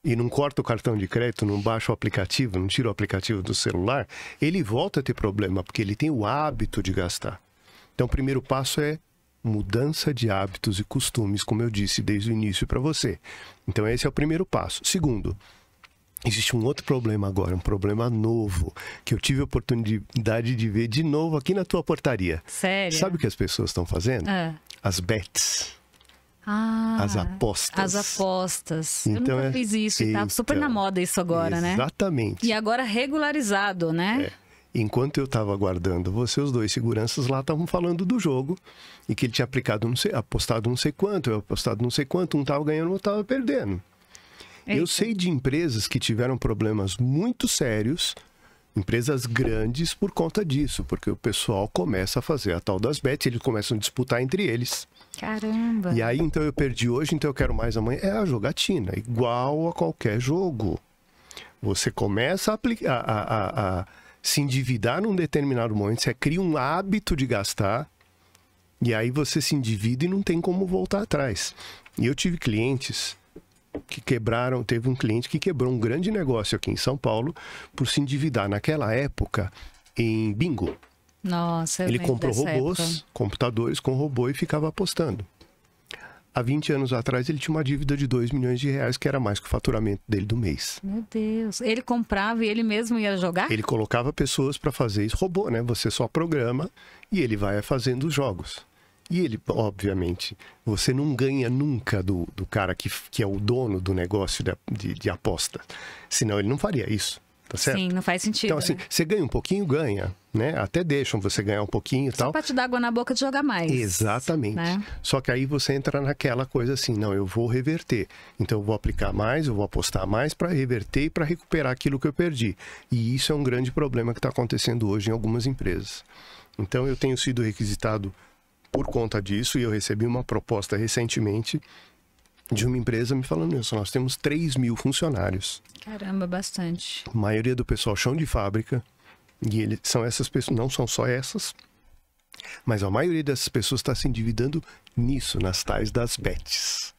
E não corta o cartão de crédito, não baixa o aplicativo, não tira o aplicativo do celular, ele volta a ter problema, porque ele tem o hábito de gastar. Então, o primeiro passo é mudança de hábitos e costumes, como eu disse desde o início para você. Então, esse é o primeiro passo. Segundo, existe um outro problema agora, um problema novo, que eu tive a oportunidade de ver de novo aqui na tua portaria. Sério? Sabe o que as pessoas estão fazendo? As bets. As apostas. As apostas. Então, eu nunca fiz isso. E tá super na moda isso agora, né? Exatamente. E agora regularizado, né? Enquanto eu estava aguardando você, os dois seguranças lá estavam falando do jogo e que ele tinha apostado não sei quanto, eu apostado não sei quanto, um estava ganhando, outro estava perdendo. Eita. Eu sei de empresas que tiveram problemas muito sérios, empresas grandes, por conta disso, porque o pessoal começa a fazer a tal das bets, eles começam a disputar entre eles. Caramba! E aí, então, eu perdi hoje, então eu quero mais amanhã. É a jogatina, igual a qualquer jogo. Você começa a se endividar num determinado momento, você cria um hábito de gastar, e aí você se endivida e não tem como voltar atrás. E eu tive clientes que quebraram, teve um cliente que quebrou um grande negócio aqui em São Paulo por se endividar naquela época em bingo. Nossa, ele comprou robôs, computadores com robô e ficava apostando. Há 20 anos atrás ele tinha uma dívida de 2 milhões de reais, que era mais que o faturamento dele do mês. Meu Deus, ele comprava e ele mesmo ia jogar? Ele colocava pessoas para fazer isso, robô, né? Você só programa e ele vai fazendo os jogos. E ele, obviamente, você não ganha nunca do cara que é o dono do negócio de aposta. Senão ele não faria isso. Tá certo? Sim, não faz sentido. Então, assim, você ganha um pouquinho, ganha, né? Até deixam você ganhar um pouquinho e tal. Só pra te dar água na boca de jogar mais. Exatamente. Né? Só que aí você entra naquela coisa assim, não, eu vou reverter. Então, eu vou aplicar mais, eu vou apostar mais para reverter e para recuperar aquilo que eu perdi. E isso é um grande problema que está acontecendo hoje em algumas empresas. Então, eu tenho sido requisitado por conta disso e eu recebi uma proposta recentemente de uma empresa me falando isso. Nós temos 3 mil funcionários. Caramba, bastante. A maioria do pessoal chão de fábrica. E são essas pessoas, não são só essas, mas a maioria dessas pessoas está se endividando nisso, nas tais das bets.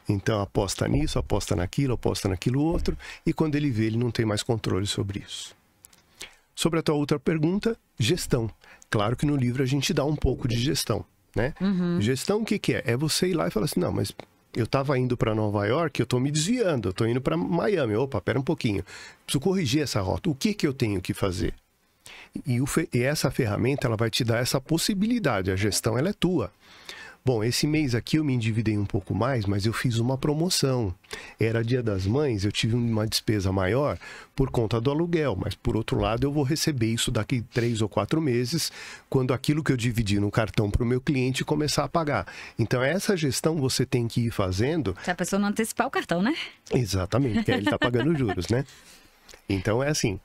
Então aposta nisso, aposta naquilo outro, e quando ele vê, ele não tem mais controle sobre isso. Sobre a tua outra pergunta, gestão. Claro que no livro a gente dá um pouco de gestão, né? Gestão o que é? É você ir lá e falar assim, não, mas eu estava indo para Nova York, eu estou me desviando, eu estou indo para Miami. Opa, pera um pouquinho. Preciso corrigir essa rota. O que eu tenho que fazer? E essa ferramenta, ela vai te dar essa possibilidade. A gestão, ela é tua. Bom, esse mês aqui eu me endividei um pouco mais, mas eu fiz uma promoção. Era Dia das Mães, eu tive uma despesa maior por conta do aluguel, mas por outro lado eu vou receber isso daqui 3 ou 4 meses, quando aquilo que eu dividi no cartão para o meu cliente começar a pagar. Então essa gestão você tem que ir fazendo... Se a pessoa não antecipar o cartão, né? Exatamente, porque aí ele está pagando juros, né? Então é assim...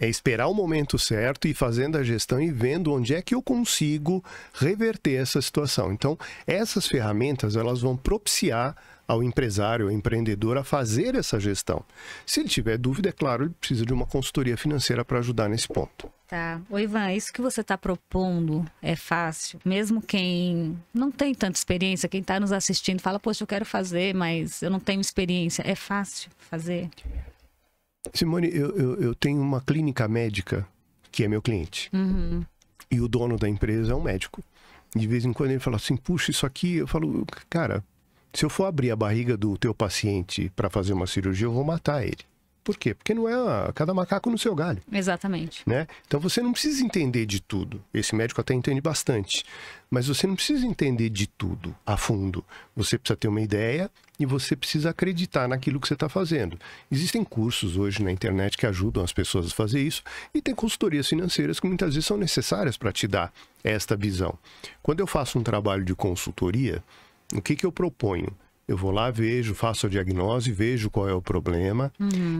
É esperar o momento certo e fazendo a gestão e vendo onde é que eu consigo reverter essa situação. Então, essas ferramentas, elas vão propiciar ao empresário, ao empreendedor, a fazer essa gestão. Se ele tiver dúvida, é claro, ele precisa de uma consultoria financeira para ajudar nesse ponto. Tá. Ô, Ivan, isso que você está propondo é fácil? Mesmo quem não tem tanta experiência, quem está nos assistindo, fala, poxa, eu quero fazer, mas eu não tenho experiência. É fácil fazer? Simone, eu tenho uma clínica médica que é meu cliente. E o dono da empresa é um médico. De vez em quando ele fala assim, puxa, isso aqui... Eu falo, cara, se eu for abrir a barriga do teu paciente para fazer uma cirurgia, eu vou matar ele. Por quê? Porque não é cada macaco no seu galho. Exatamente. Né? Então você não precisa entender de tudo. Esse médico até entende bastante. Mas você não precisa entender de tudo a fundo. Você precisa ter uma ideia e você precisa acreditar naquilo que você está fazendo. Existem cursos hoje na internet que ajudam as pessoas a fazer isso e tem consultorias financeiras que muitas vezes são necessárias para te dar esta visão. Quando eu faço um trabalho de consultoria, o que eu proponho? Eu vou lá, vejo, faço a diagnose, vejo qual é o problema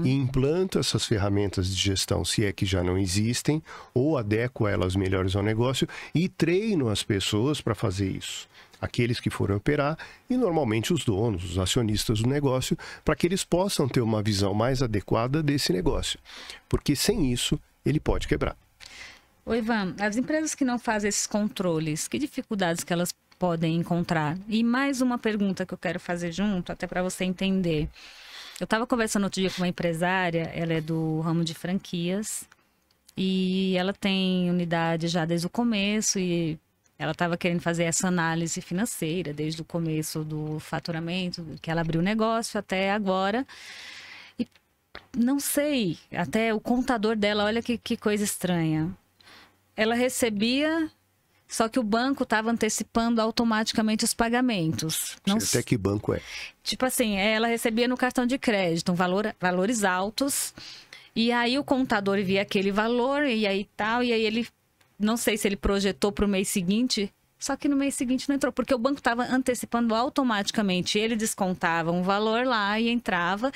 e implanto essas ferramentas de gestão, se é que já não existem, ou adequo elas melhores ao negócio e treino as pessoas para fazer isso. Aqueles que forem operar e normalmente os donos, os acionistas do negócio, para que eles possam ter uma visão mais adequada desse negócio. Porque sem isso, ele pode quebrar. Ô Ivan, as empresas que não fazem esses controles, que dificuldades que elas podem encontrar? E mais uma pergunta que eu quero fazer junto, até para você entender. Eu estava conversando outro dia com uma empresária, ela é do ramo de franquias e ela tem unidade já desde o começo e ela estava querendo fazer essa análise financeira desde o começo do faturamento, que ela abriu o negócio até agora. E não sei, até o contador dela, olha que coisa estranha. Ela recebia... Só que o banco estava antecipando automaticamente os pagamentos. Não sei até que banco é. Tipo assim, ela recebia no cartão de crédito valores altos. E aí o contador via aquele valor e aí tal. E aí ele, não sei se ele projetou para o mês seguinte. Só que no mês seguinte não entrou. Porque o banco estava antecipando automaticamente. Ele descontava um valor lá e entrava.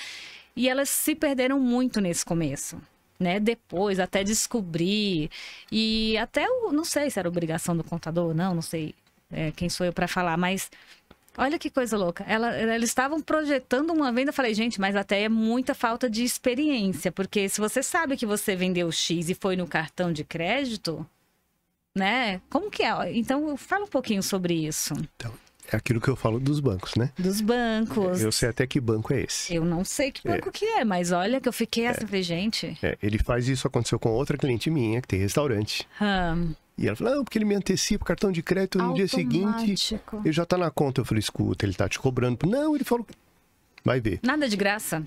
E elas se perderam muito nesse começo. Né? Depois, até descobrir, e até, não sei se era obrigação do contador ou não sei quem sou eu para falar, mas olha que coisa louca. Eles estavam projetando uma venda, eu falei, gente, mas até é muita falta de experiência, porque se você sabe que você vendeu X e foi no cartão de crédito, né? Como que é? Então, fala um pouquinho sobre isso. Então, é aquilo que eu falo dos bancos, né? Dos bancos. Eu sei até que banco é esse. Eu não sei que banco que é, mas olha que eu fiquei assim, falei, gente... ele faz isso, aconteceu com outra cliente minha, que tem restaurante. E ela falou, não, porque ele me antecipa o cartão de crédito no dia seguinte. Ele já tá na conta. Eu falei, escuta, ele tá te cobrando. Não, ele falou, vai ver. Nada de graça.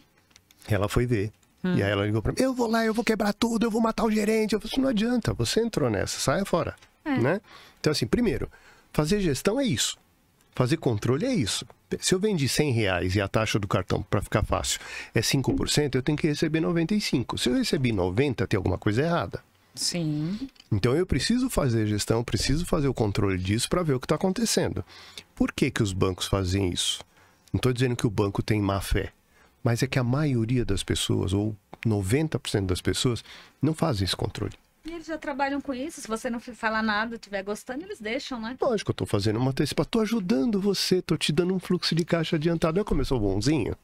Ela foi ver. E aí ela ligou pra mim, eu vou lá, eu vou quebrar tudo, eu vou matar o gerente. Eu falei, não adianta, você entrou nessa, saia fora. Né? Então assim, primeiro, fazer gestão é isso. Fazer controle é isso. Se eu vendi R$100 e a taxa do cartão, para ficar fácil, é 5%, eu tenho que receber 95%. Se eu recebi 90%, tem alguma coisa errada. Sim. Então eu preciso fazer gestão, preciso fazer o controle disso para ver o que está acontecendo. Por que os bancos fazem isso? Não estou dizendo que o banco tem má fé, mas é que a maioria das pessoas, ou 90% das pessoas, não fazem esse controle. E eles já trabalham com isso, se você não falar nada, estiver gostando, eles deixam, né? Lógico, eu tô fazendo uma antecipação, tô ajudando você, tô te dando um fluxo de caixa adiantado. Não começou bonzinho,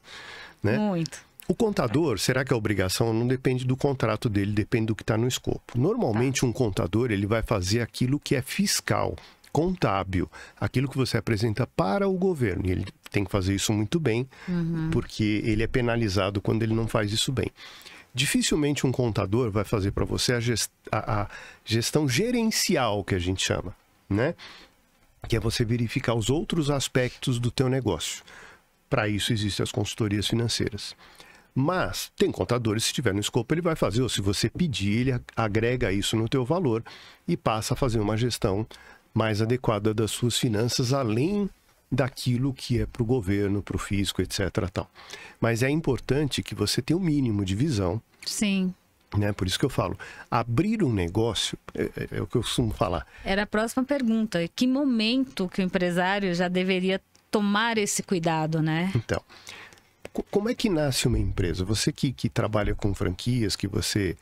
né? Muito. O contador, será que a obrigação não depende do contrato dele, depende do que está no escopo. Normalmente um contador, ele vai fazer aquilo que é fiscal, contábil, aquilo que você apresenta para o governo. E ele tem que fazer isso muito bem, porque ele é penalizado quando ele não faz isso bem. Dificilmente um contador vai fazer para você a gestão gerencial, que a gente chama, né? Que é você verificar os outros aspectos do teu negócio. Para isso existem as consultorias financeiras. Mas tem contadores, se tiver no escopo, ele vai fazer, ou se você pedir, ele agrega isso no teu valor e passa a fazer uma gestão mais adequada das suas finanças, além daquilo que é para o governo, para o fisco, etc. Tal. Mas é importante que você tenha o mínimo de visão. Sim. Né? Por isso que eu falo, abrir um negócio, é o que eu costumo falar. Era a próxima pergunta. Que momento que o empresário já deveria tomar esse cuidado, né? Então, como é que nasce uma empresa? Você que trabalha com franquias, que você...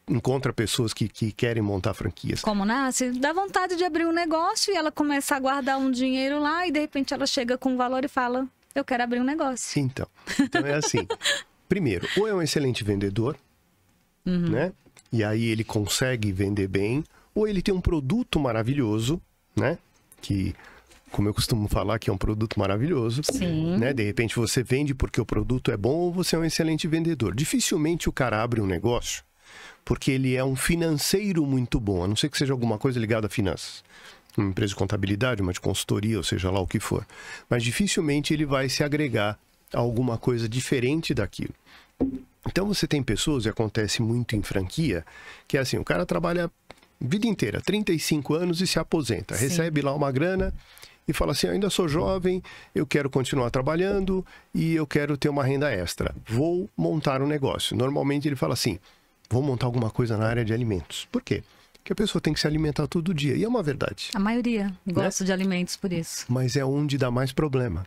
encontra pessoas que querem montar franquias. Como nasce? Dá vontade de abrir um negócio e ela começa a guardar um dinheiro lá e de repente ela chega com um valor e fala, eu quero abrir um negócio. Então é assim, primeiro, ou é um excelente vendedor, né? E aí ele consegue vender bem, ou ele tem um produto maravilhoso, né? Que, como eu costumo falar, que é um produto maravilhoso. Sim. Né? De repente você vende porque o produto é bom ou você é um excelente vendedor. Dificilmente o cara abre um negócio porque ele é um financeiro muito bom, a não ser que seja alguma coisa ligada a finanças. uma empresa de contabilidade, uma de consultoria, ou seja lá o que for. Mas dificilmente ele vai se agregar a alguma coisa diferente daquilo. Então você tem pessoas, e acontece muito em franquia, que é assim, o cara trabalha a vida inteira, 35 anos e se aposenta, Sim. recebe lá uma grana e fala assim, eu ainda sou jovem, eu quero continuar trabalhando e eu quero ter uma renda extra. Vou montar um negócio. Normalmente ele fala assim, vou montar alguma coisa na área de alimentos. Por quê? Porque a pessoa tem que se alimentar todo dia. E é uma verdade. A maioria gosta de alimentos por isso. Mas é onde dá mais problema.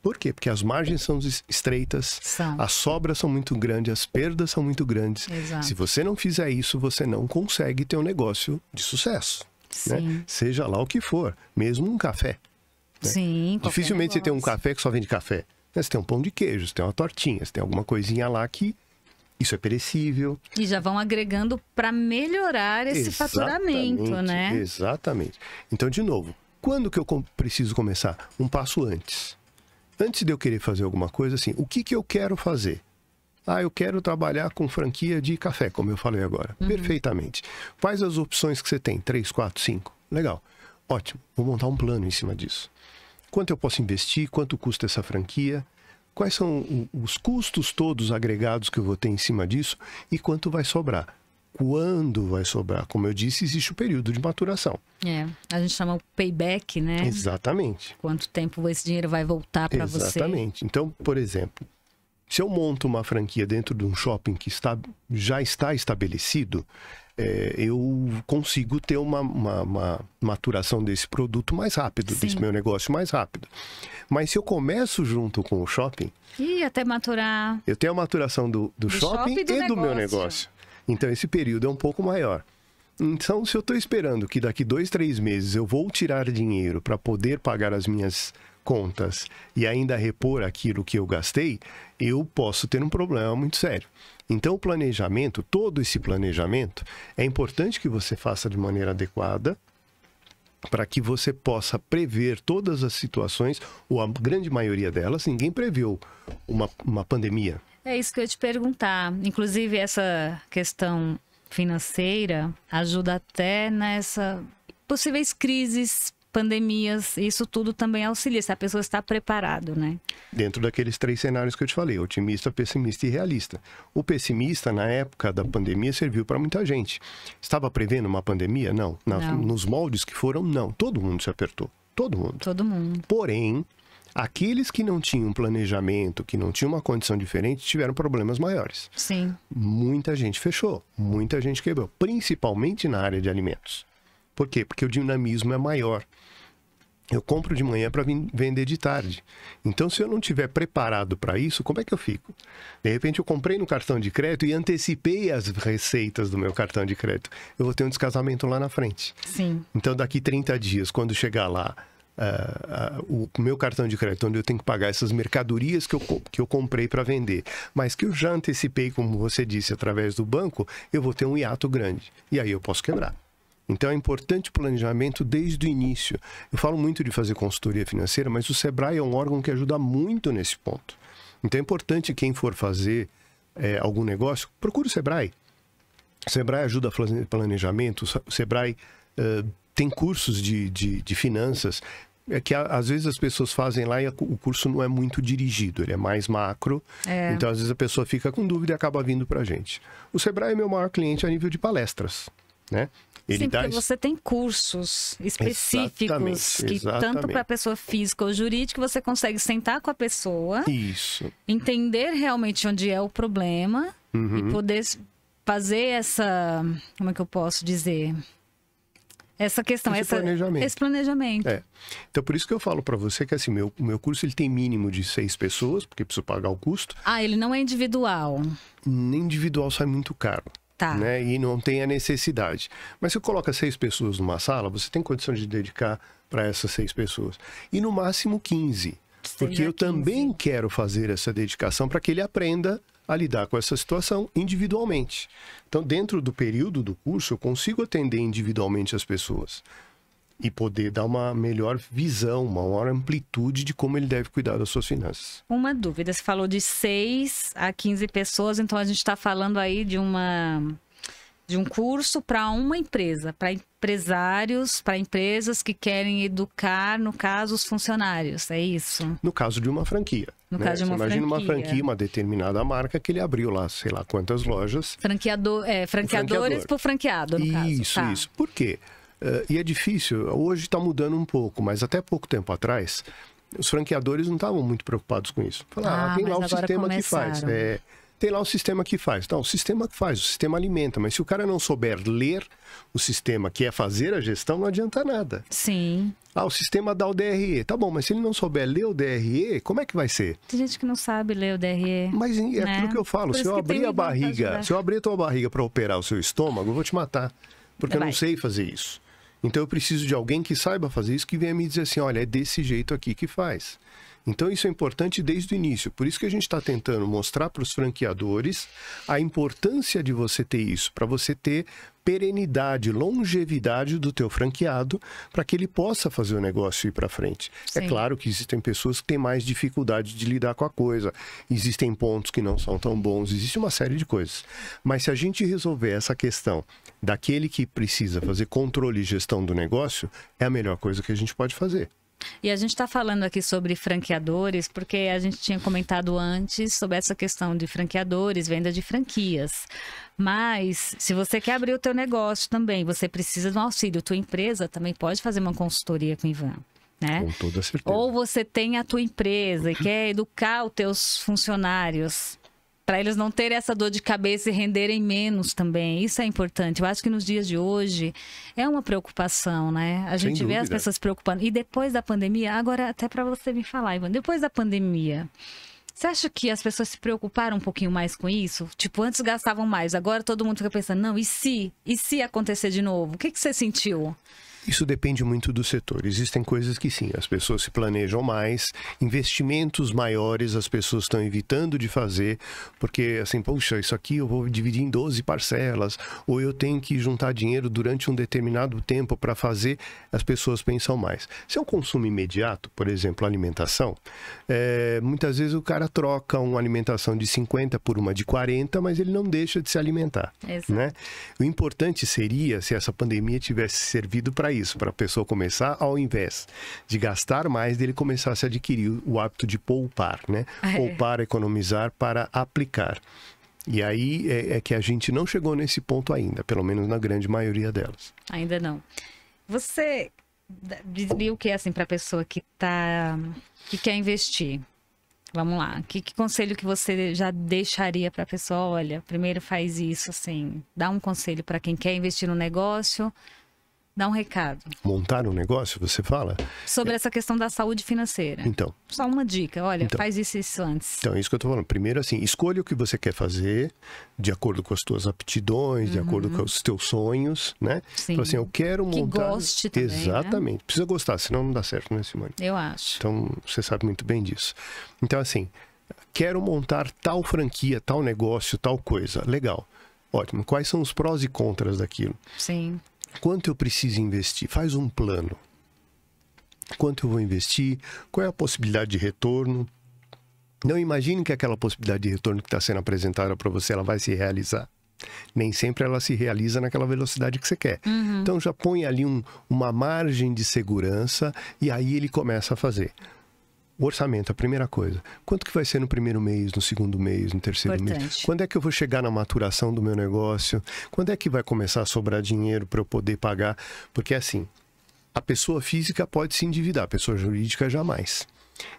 Por quê? Porque as margens são estreitas, as sobras são muito grandes, as perdas são muito grandes. Exato. Se você não fizer isso, você não consegue ter um negócio de sucesso. Né? Seja lá o que for, mesmo um café. Né? Sim, dificilmente você tem um café que só vende café. Né? Você tem um pão de queijo, você tem uma tortinha, você tem alguma coisinha lá que isso é perecível. E já vão agregando para melhorar esse faturamento, né? Exatamente. Então, de novo, quando que eu preciso começar? Um passo antes. Antes de eu querer fazer alguma coisa, assim, o que eu quero fazer? Ah, eu quero trabalhar com franquia de café, como eu falei agora. Perfeitamente. Quais as opções que você tem? 3, 4, 5? Legal. Ótimo. Vou montar um plano em cima disso. Quanto eu posso investir? Quanto custa essa franquia? Quais são os custos todos agregados que eu vou ter em cima disso? E quanto vai sobrar? Quando vai sobrar? Como eu disse, existe o período de maturação. A gente chama o payback, né? Exatamente. Quanto tempo esse dinheiro vai voltar para você. Exatamente. Então, por exemplo, se eu monto uma franquia dentro de um shopping que já está estabelecido, eu consigo ter uma maturação desse produto mais rápido, desse meu negócio mais rápido. Mas se eu começo junto com o shopping... E até maturar... Eu tenho a maturação do shopping e do meu negócio. Então, esse período é um pouco maior. Então, se eu estou esperando que daqui 2, 3 meses eu vou tirar dinheiro para poder pagar as minhas contas e ainda repor aquilo que eu gastei, eu posso ter um problema muito sério. Então, o planejamento, todo esse planejamento, é importante que você faça de maneira adequada para que você possa prever todas as situações, ou a grande maioria delas. Ninguém previu uma pandemia. É isso que eu ia te perguntar. Inclusive, essa questão financeira ajuda até nessa possíveis crises, pandemias. Isso tudo também auxilia, se a pessoa está preparada, né? Dentro daqueles 3 cenários que eu te falei, otimista, pessimista e realista. O pessimista, na época da pandemia, serviu para muita gente. Estava prevendo uma pandemia? Não. Nos moldes que foram, não. Todo mundo se apertou. Todo mundo. Todo mundo. Porém, aqueles que não tinham planejamento, que não tinham uma condição diferente, tiveram problemas maiores. Sim. Muita gente fechou, muita gente quebrou, principalmente na área de alimentos. Por quê? Porque o dinamismo é maior. Eu compro de manhã para vender de tarde. Então, se eu não estiver preparado para isso, como é que eu fico? De repente, eu comprei no cartão de crédito e antecipei as receitas do meu cartão de crédito. Eu vou ter um descasamento lá na frente. Sim. Então, daqui 30 dias, quando chegar lá, o meu cartão de crédito, onde eu tenho que pagar essas mercadorias que eu comprei para vender, mas que eu já antecipei, como você disse, através do banco, eu vou ter um hiato grande. E aí eu posso quebrar. Então é importante o planejamento desde o início. Eu falo muito de fazer consultoria financeira, mas o Sebrae é um órgão que ajuda muito nesse ponto. Então é importante quem for fazer algum negócio, procure o Sebrae. O Sebrae ajuda a fazer planejamento, o Sebrae tem cursos de finanças, que às vezes as pessoas fazem lá e o curso não é muito dirigido, ele é mais macro. Então às vezes a pessoa fica com dúvida e acaba vindo para a gente. O Sebrae é meu maior cliente a nível de palestras, né? Sim, porque você tem cursos específicos que tanto para a pessoa física ou jurídica você consegue sentar com a pessoa, entender realmente onde é o problema e poder fazer essa, como é que eu posso dizer, essa questão, esse planejamento. Então por isso que eu falo para você que assim, meu curso ele tem mínimo de 6 pessoas, porque preciso pagar o custo. Ele não é individual? Individual sai muito caro. Né? E não tem a necessidade. Mas se eu coloca 6 pessoas numa sala, você tem condição de dedicar para essas 6 pessoas. E no máximo 15. Porque eu também quero fazer essa dedicação para que ele aprenda a lidar com essa situação individualmente. Então, dentro do período do curso, eu consigo atender individualmente as pessoas. E poder dar uma melhor visão, uma maior amplitude de como ele deve cuidar das suas finanças. Uma dúvida, você falou de 6 a 15 pessoas, então a gente está falando aí de um curso para uma empresa, empresários, para empresas que querem educar, no caso, os funcionários, é isso? No caso de uma franquia. No caso de uma Imagina franquia. uma franquia, uma determinada marca que ele abriu lá, sei lá quantas lojas. Franqueadores por franqueado, no caso. Isso. Por quê? E é difícil, hoje está mudando um pouco, mas até pouco tempo atrás, os franqueadores não estavam muito preocupados com isso. Falaram, tem lá o sistema que faz. Tem lá o sistema que faz. Não, o sistema que faz, o sistema alimenta. Mas se o cara não souber ler o sistema, que é fazer a gestão, não adianta nada. Sim. O sistema dá o DRE. Tá bom, mas se ele não souber ler o DRE, como é que vai ser? Tem gente que não sabe ler o DRE. Mas é aquilo que eu falo. Se eu abrir a barriga, se eu abrir a tua barriga para operar o seu estômago, eu vou te matar. Porque eu não sei fazer isso. Então eu preciso de alguém que saiba fazer isso, que venha me dizer assim, olha, é desse jeito aqui que faz. Então isso é importante desde o início. Por isso que a gente está tentando mostrar para os franqueadores a importância de você ter isso, para você ter perenidade, longevidade do teu franqueado, para que ele possa fazer o negócio ir para frente. Sim. É claro que existem pessoas que têm mais dificuldade de lidar com a coisa, existem pontos que não são tão bons, existe uma série de coisas. Mas se a gente resolver essa questão daquele que precisa fazer controle e gestão do negócio, é a melhor coisa que a gente pode fazer. E a gente está falando aqui sobre franqueadores, porque a gente tinha comentado antes sobre essa questão de franqueadores, venda de franquias. Mas, se você quer abrir o teu negócio também, você precisa de um auxílio. Tua empresa também pode fazer uma consultoria com o Ivan, né? Com toda certeza. Ou você tem a tua empresa e quer educar os teus funcionários, para eles não terem essa dor de cabeça e renderem menos também. Isso é importante. Eu acho que nos dias de hoje é uma preocupação, né? A gente vê as pessoas preocupando. E depois da pandemia, agora até para você me falar, Ivan, depois da pandemia, você acha que as pessoas se preocuparam um pouquinho mais com isso? Tipo, antes gastavam mais, agora todo mundo fica pensando, não, e se? E se acontecer de novo? O que você sentiu? Isso depende muito do setor. Existem coisas que sim, as pessoas se planejam mais, investimentos maiores as pessoas estão evitando de fazer, porque assim, poxa, isso aqui eu vou dividir em 12 parcelas, ou eu tenho que juntar dinheiro durante um determinado tempo para fazer, as pessoas pensam mais. Se é um consumo imediato, por exemplo, alimentação, muitas vezes o cara troca uma alimentação de 50 por uma de 40, mas ele não deixa de se alimentar. Né? O importante seria se essa pandemia tivesse servido para isso, para a pessoa começar, ao invés de gastar mais, dele começar a se adquirir o hábito de poupar, né? Poupar, economizar para aplicar. E aí é que a gente não chegou nesse ponto ainda, pelo menos na grande maioria delas. Ainda não. Você diria o que assim para a pessoa que quer investir? Vamos lá. Que conselho que você já deixaria para a pessoa? Olha, primeiro faz isso, assim, dá um conselho para quem quer investir no negócio. Dá um recado. Montar um negócio, você fala? Sobre essa questão da saúde financeira. Então. Só uma dica, olha, faz isso antes. Então, é isso que eu tô falando. Primeiro, assim, escolha o que você quer fazer, de acordo com as tuas aptidões, de acordo com os teus sonhos, né? Sim. Então, assim, eu quero montar... Que goste também, exatamente. Né? Precisa gostar, senão não dá certo, né, Simone? Eu acho. Então, você sabe muito bem disso. Então, assim, quero montar tal franquia, tal negócio, tal coisa. Legal. Ótimo. Quais são os prós e contras daquilo? Sim. Quanto eu preciso investir? Faz um plano. Quanto eu vou investir? Qual é a possibilidade de retorno? Não imagine que aquela possibilidade de retorno que está sendo apresentada para você, ela vai se realizar. Nem sempre ela se realiza naquela velocidade que você quer. Então já põe ali uma margem de segurança e aí ele começa a fazer. O orçamento, a primeira coisa. Quanto que vai ser no primeiro mês, no segundo mês, no terceiro mês? Quando é que eu vou chegar na maturação do meu negócio? Quando é que vai começar a sobrar dinheiro para eu poder pagar? Porque assim, a pessoa física pode se endividar, a pessoa jurídica jamais.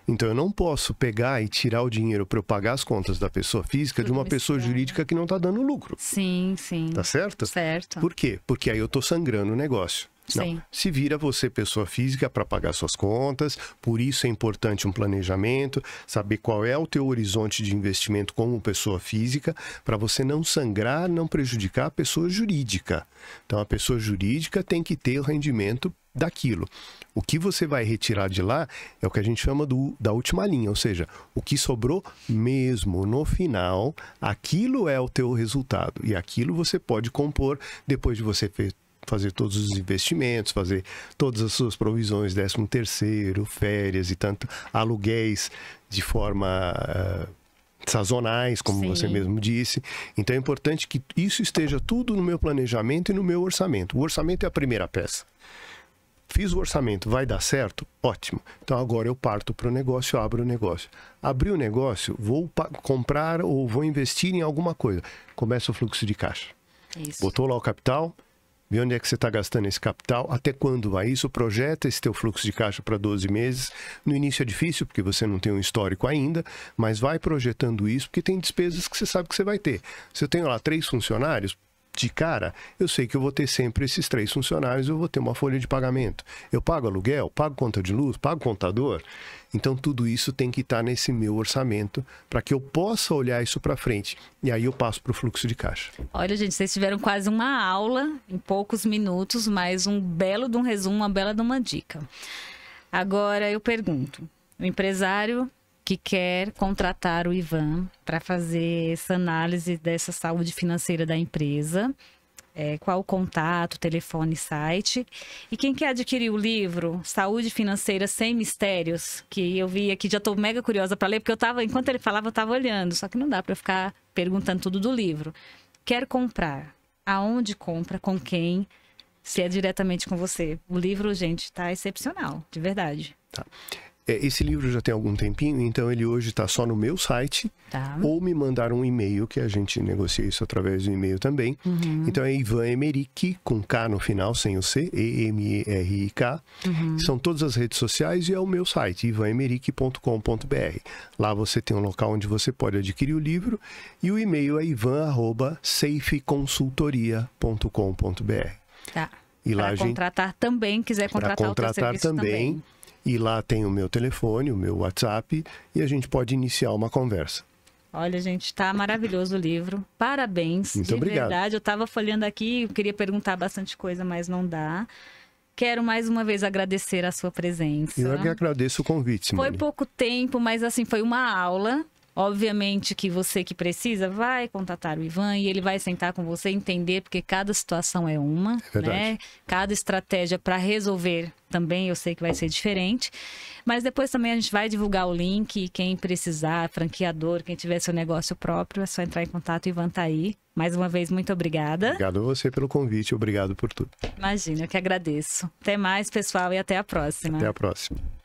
Então eu não posso pegar e tirar o dinheiro para eu pagar as contas da pessoa física de uma pessoa jurídica que não está dando lucro. Sim, sim. Tá certo? Certo. Por quê? Porque aí eu estou sangrando o negócio. Não. Se vira você, pessoa física, para pagar suas contas, por isso é importante um planejamento, saber qual é o teu horizonte de investimento como pessoa física, para você não sangrar, não prejudicar a pessoa jurídica. Então, a pessoa jurídica tem que ter o rendimento daquilo. O que você vai retirar de lá é o que a gente chama da última linha, ou seja, o que sobrou mesmo no final, aquilo é o teu resultado, e aquilo você pode compor depois de você fazer todos os investimentos, fazer todas as suas provisões, 13º, férias e tanto, aluguéis de forma sazonais, como Sim. você mesmo disse. Então é importante que isso esteja tudo no meu planejamento e no meu orçamento. O orçamento é a primeira peça. Fiz o orçamento, vai dar certo? Ótimo. Então agora eu parto para o negócio, abro o negócio. Abri o negócio, vou comprar ou vou investir em alguma coisa. Começa o fluxo de caixa. Isso. Botou lá o capital, vê onde é que você está gastando esse capital, até quando vai isso, projeta esse teu fluxo de caixa para 12 meses. No início é difícil, porque você não tem um histórico ainda, mas vai projetando isso, porque tem despesas que você sabe que você vai ter. Se eu tenho lá 3 funcionários, de cara, eu sei que eu vou ter sempre esses 3 funcionários, eu vou ter uma folha de pagamento. Eu pago aluguel, pago conta de luz, pago contador. Então, tudo isso tem que estar nesse meu orçamento para que eu possa olhar isso para frente. E aí eu passo para o fluxo de caixa. Olha, gente, vocês tiveram quase uma aula em poucos minutos, mas um belo de um resumo, uma bela de uma dica. Agora eu pergunto, o empresário que quer contratar o Ivan para fazer essa análise dessa saúde financeira da empresa, qual o contato, telefone, site. E quem quer adquirir o livro Saúde Financeira Sem Mistérios, que eu vi aqui, já estou mega curiosa para ler, porque enquanto ele falava, eu estava olhando, só que não dá para ficar perguntando tudo do livro. Quer comprar? Aonde compra? Com quem? Se é diretamente com você. O livro, gente, está excepcional, de verdade. Tá. Esse livro já tem algum tempinho, então ele hoje está só no meu site. Tá. Ou me mandaram um e-mail, que a gente negocia isso através do e-mail também. Então é Ivan Emerick, com K no final, sem o C, E-M-E-R-I-K. São todas as redes sociais e é o meu site, ivanemerick.com.br. Lá você tem um local onde você pode adquirir o livro e o e-mail é ivan@safeconsultoria.com.br. Tá. E lá para contratar também, quiser contratar o teu serviço também. E lá tem o meu telefone, o meu WhatsApp, e a gente pode iniciar uma conversa. Olha, gente, tá maravilhoso o livro. Parabéns. Muito de obrigado. verdade, eu tava folheando aqui, eu queria perguntar bastante coisa, mas não dá. Quero mais uma vez agradecer a sua presença. Eu que agradeço o convite, Simone. Foi pouco tempo, mas assim, foi uma aula. Obviamente que você que precisa vai contatar o Ivan e ele vai sentar com você e entender, porque cada situação é uma, né? Cada estratégia para resolver também eu sei que vai ser diferente. Mas depois também a gente vai divulgar o link e quem precisar, franqueador, quem tiver seu negócio próprio, é só entrar em contato. O Ivan tá aí. Mais uma vez, muito obrigada. Obrigado a você pelo convite, obrigado por tudo. Imagina, eu que agradeço. Até mais, pessoal, e até a próxima. Até a próxima.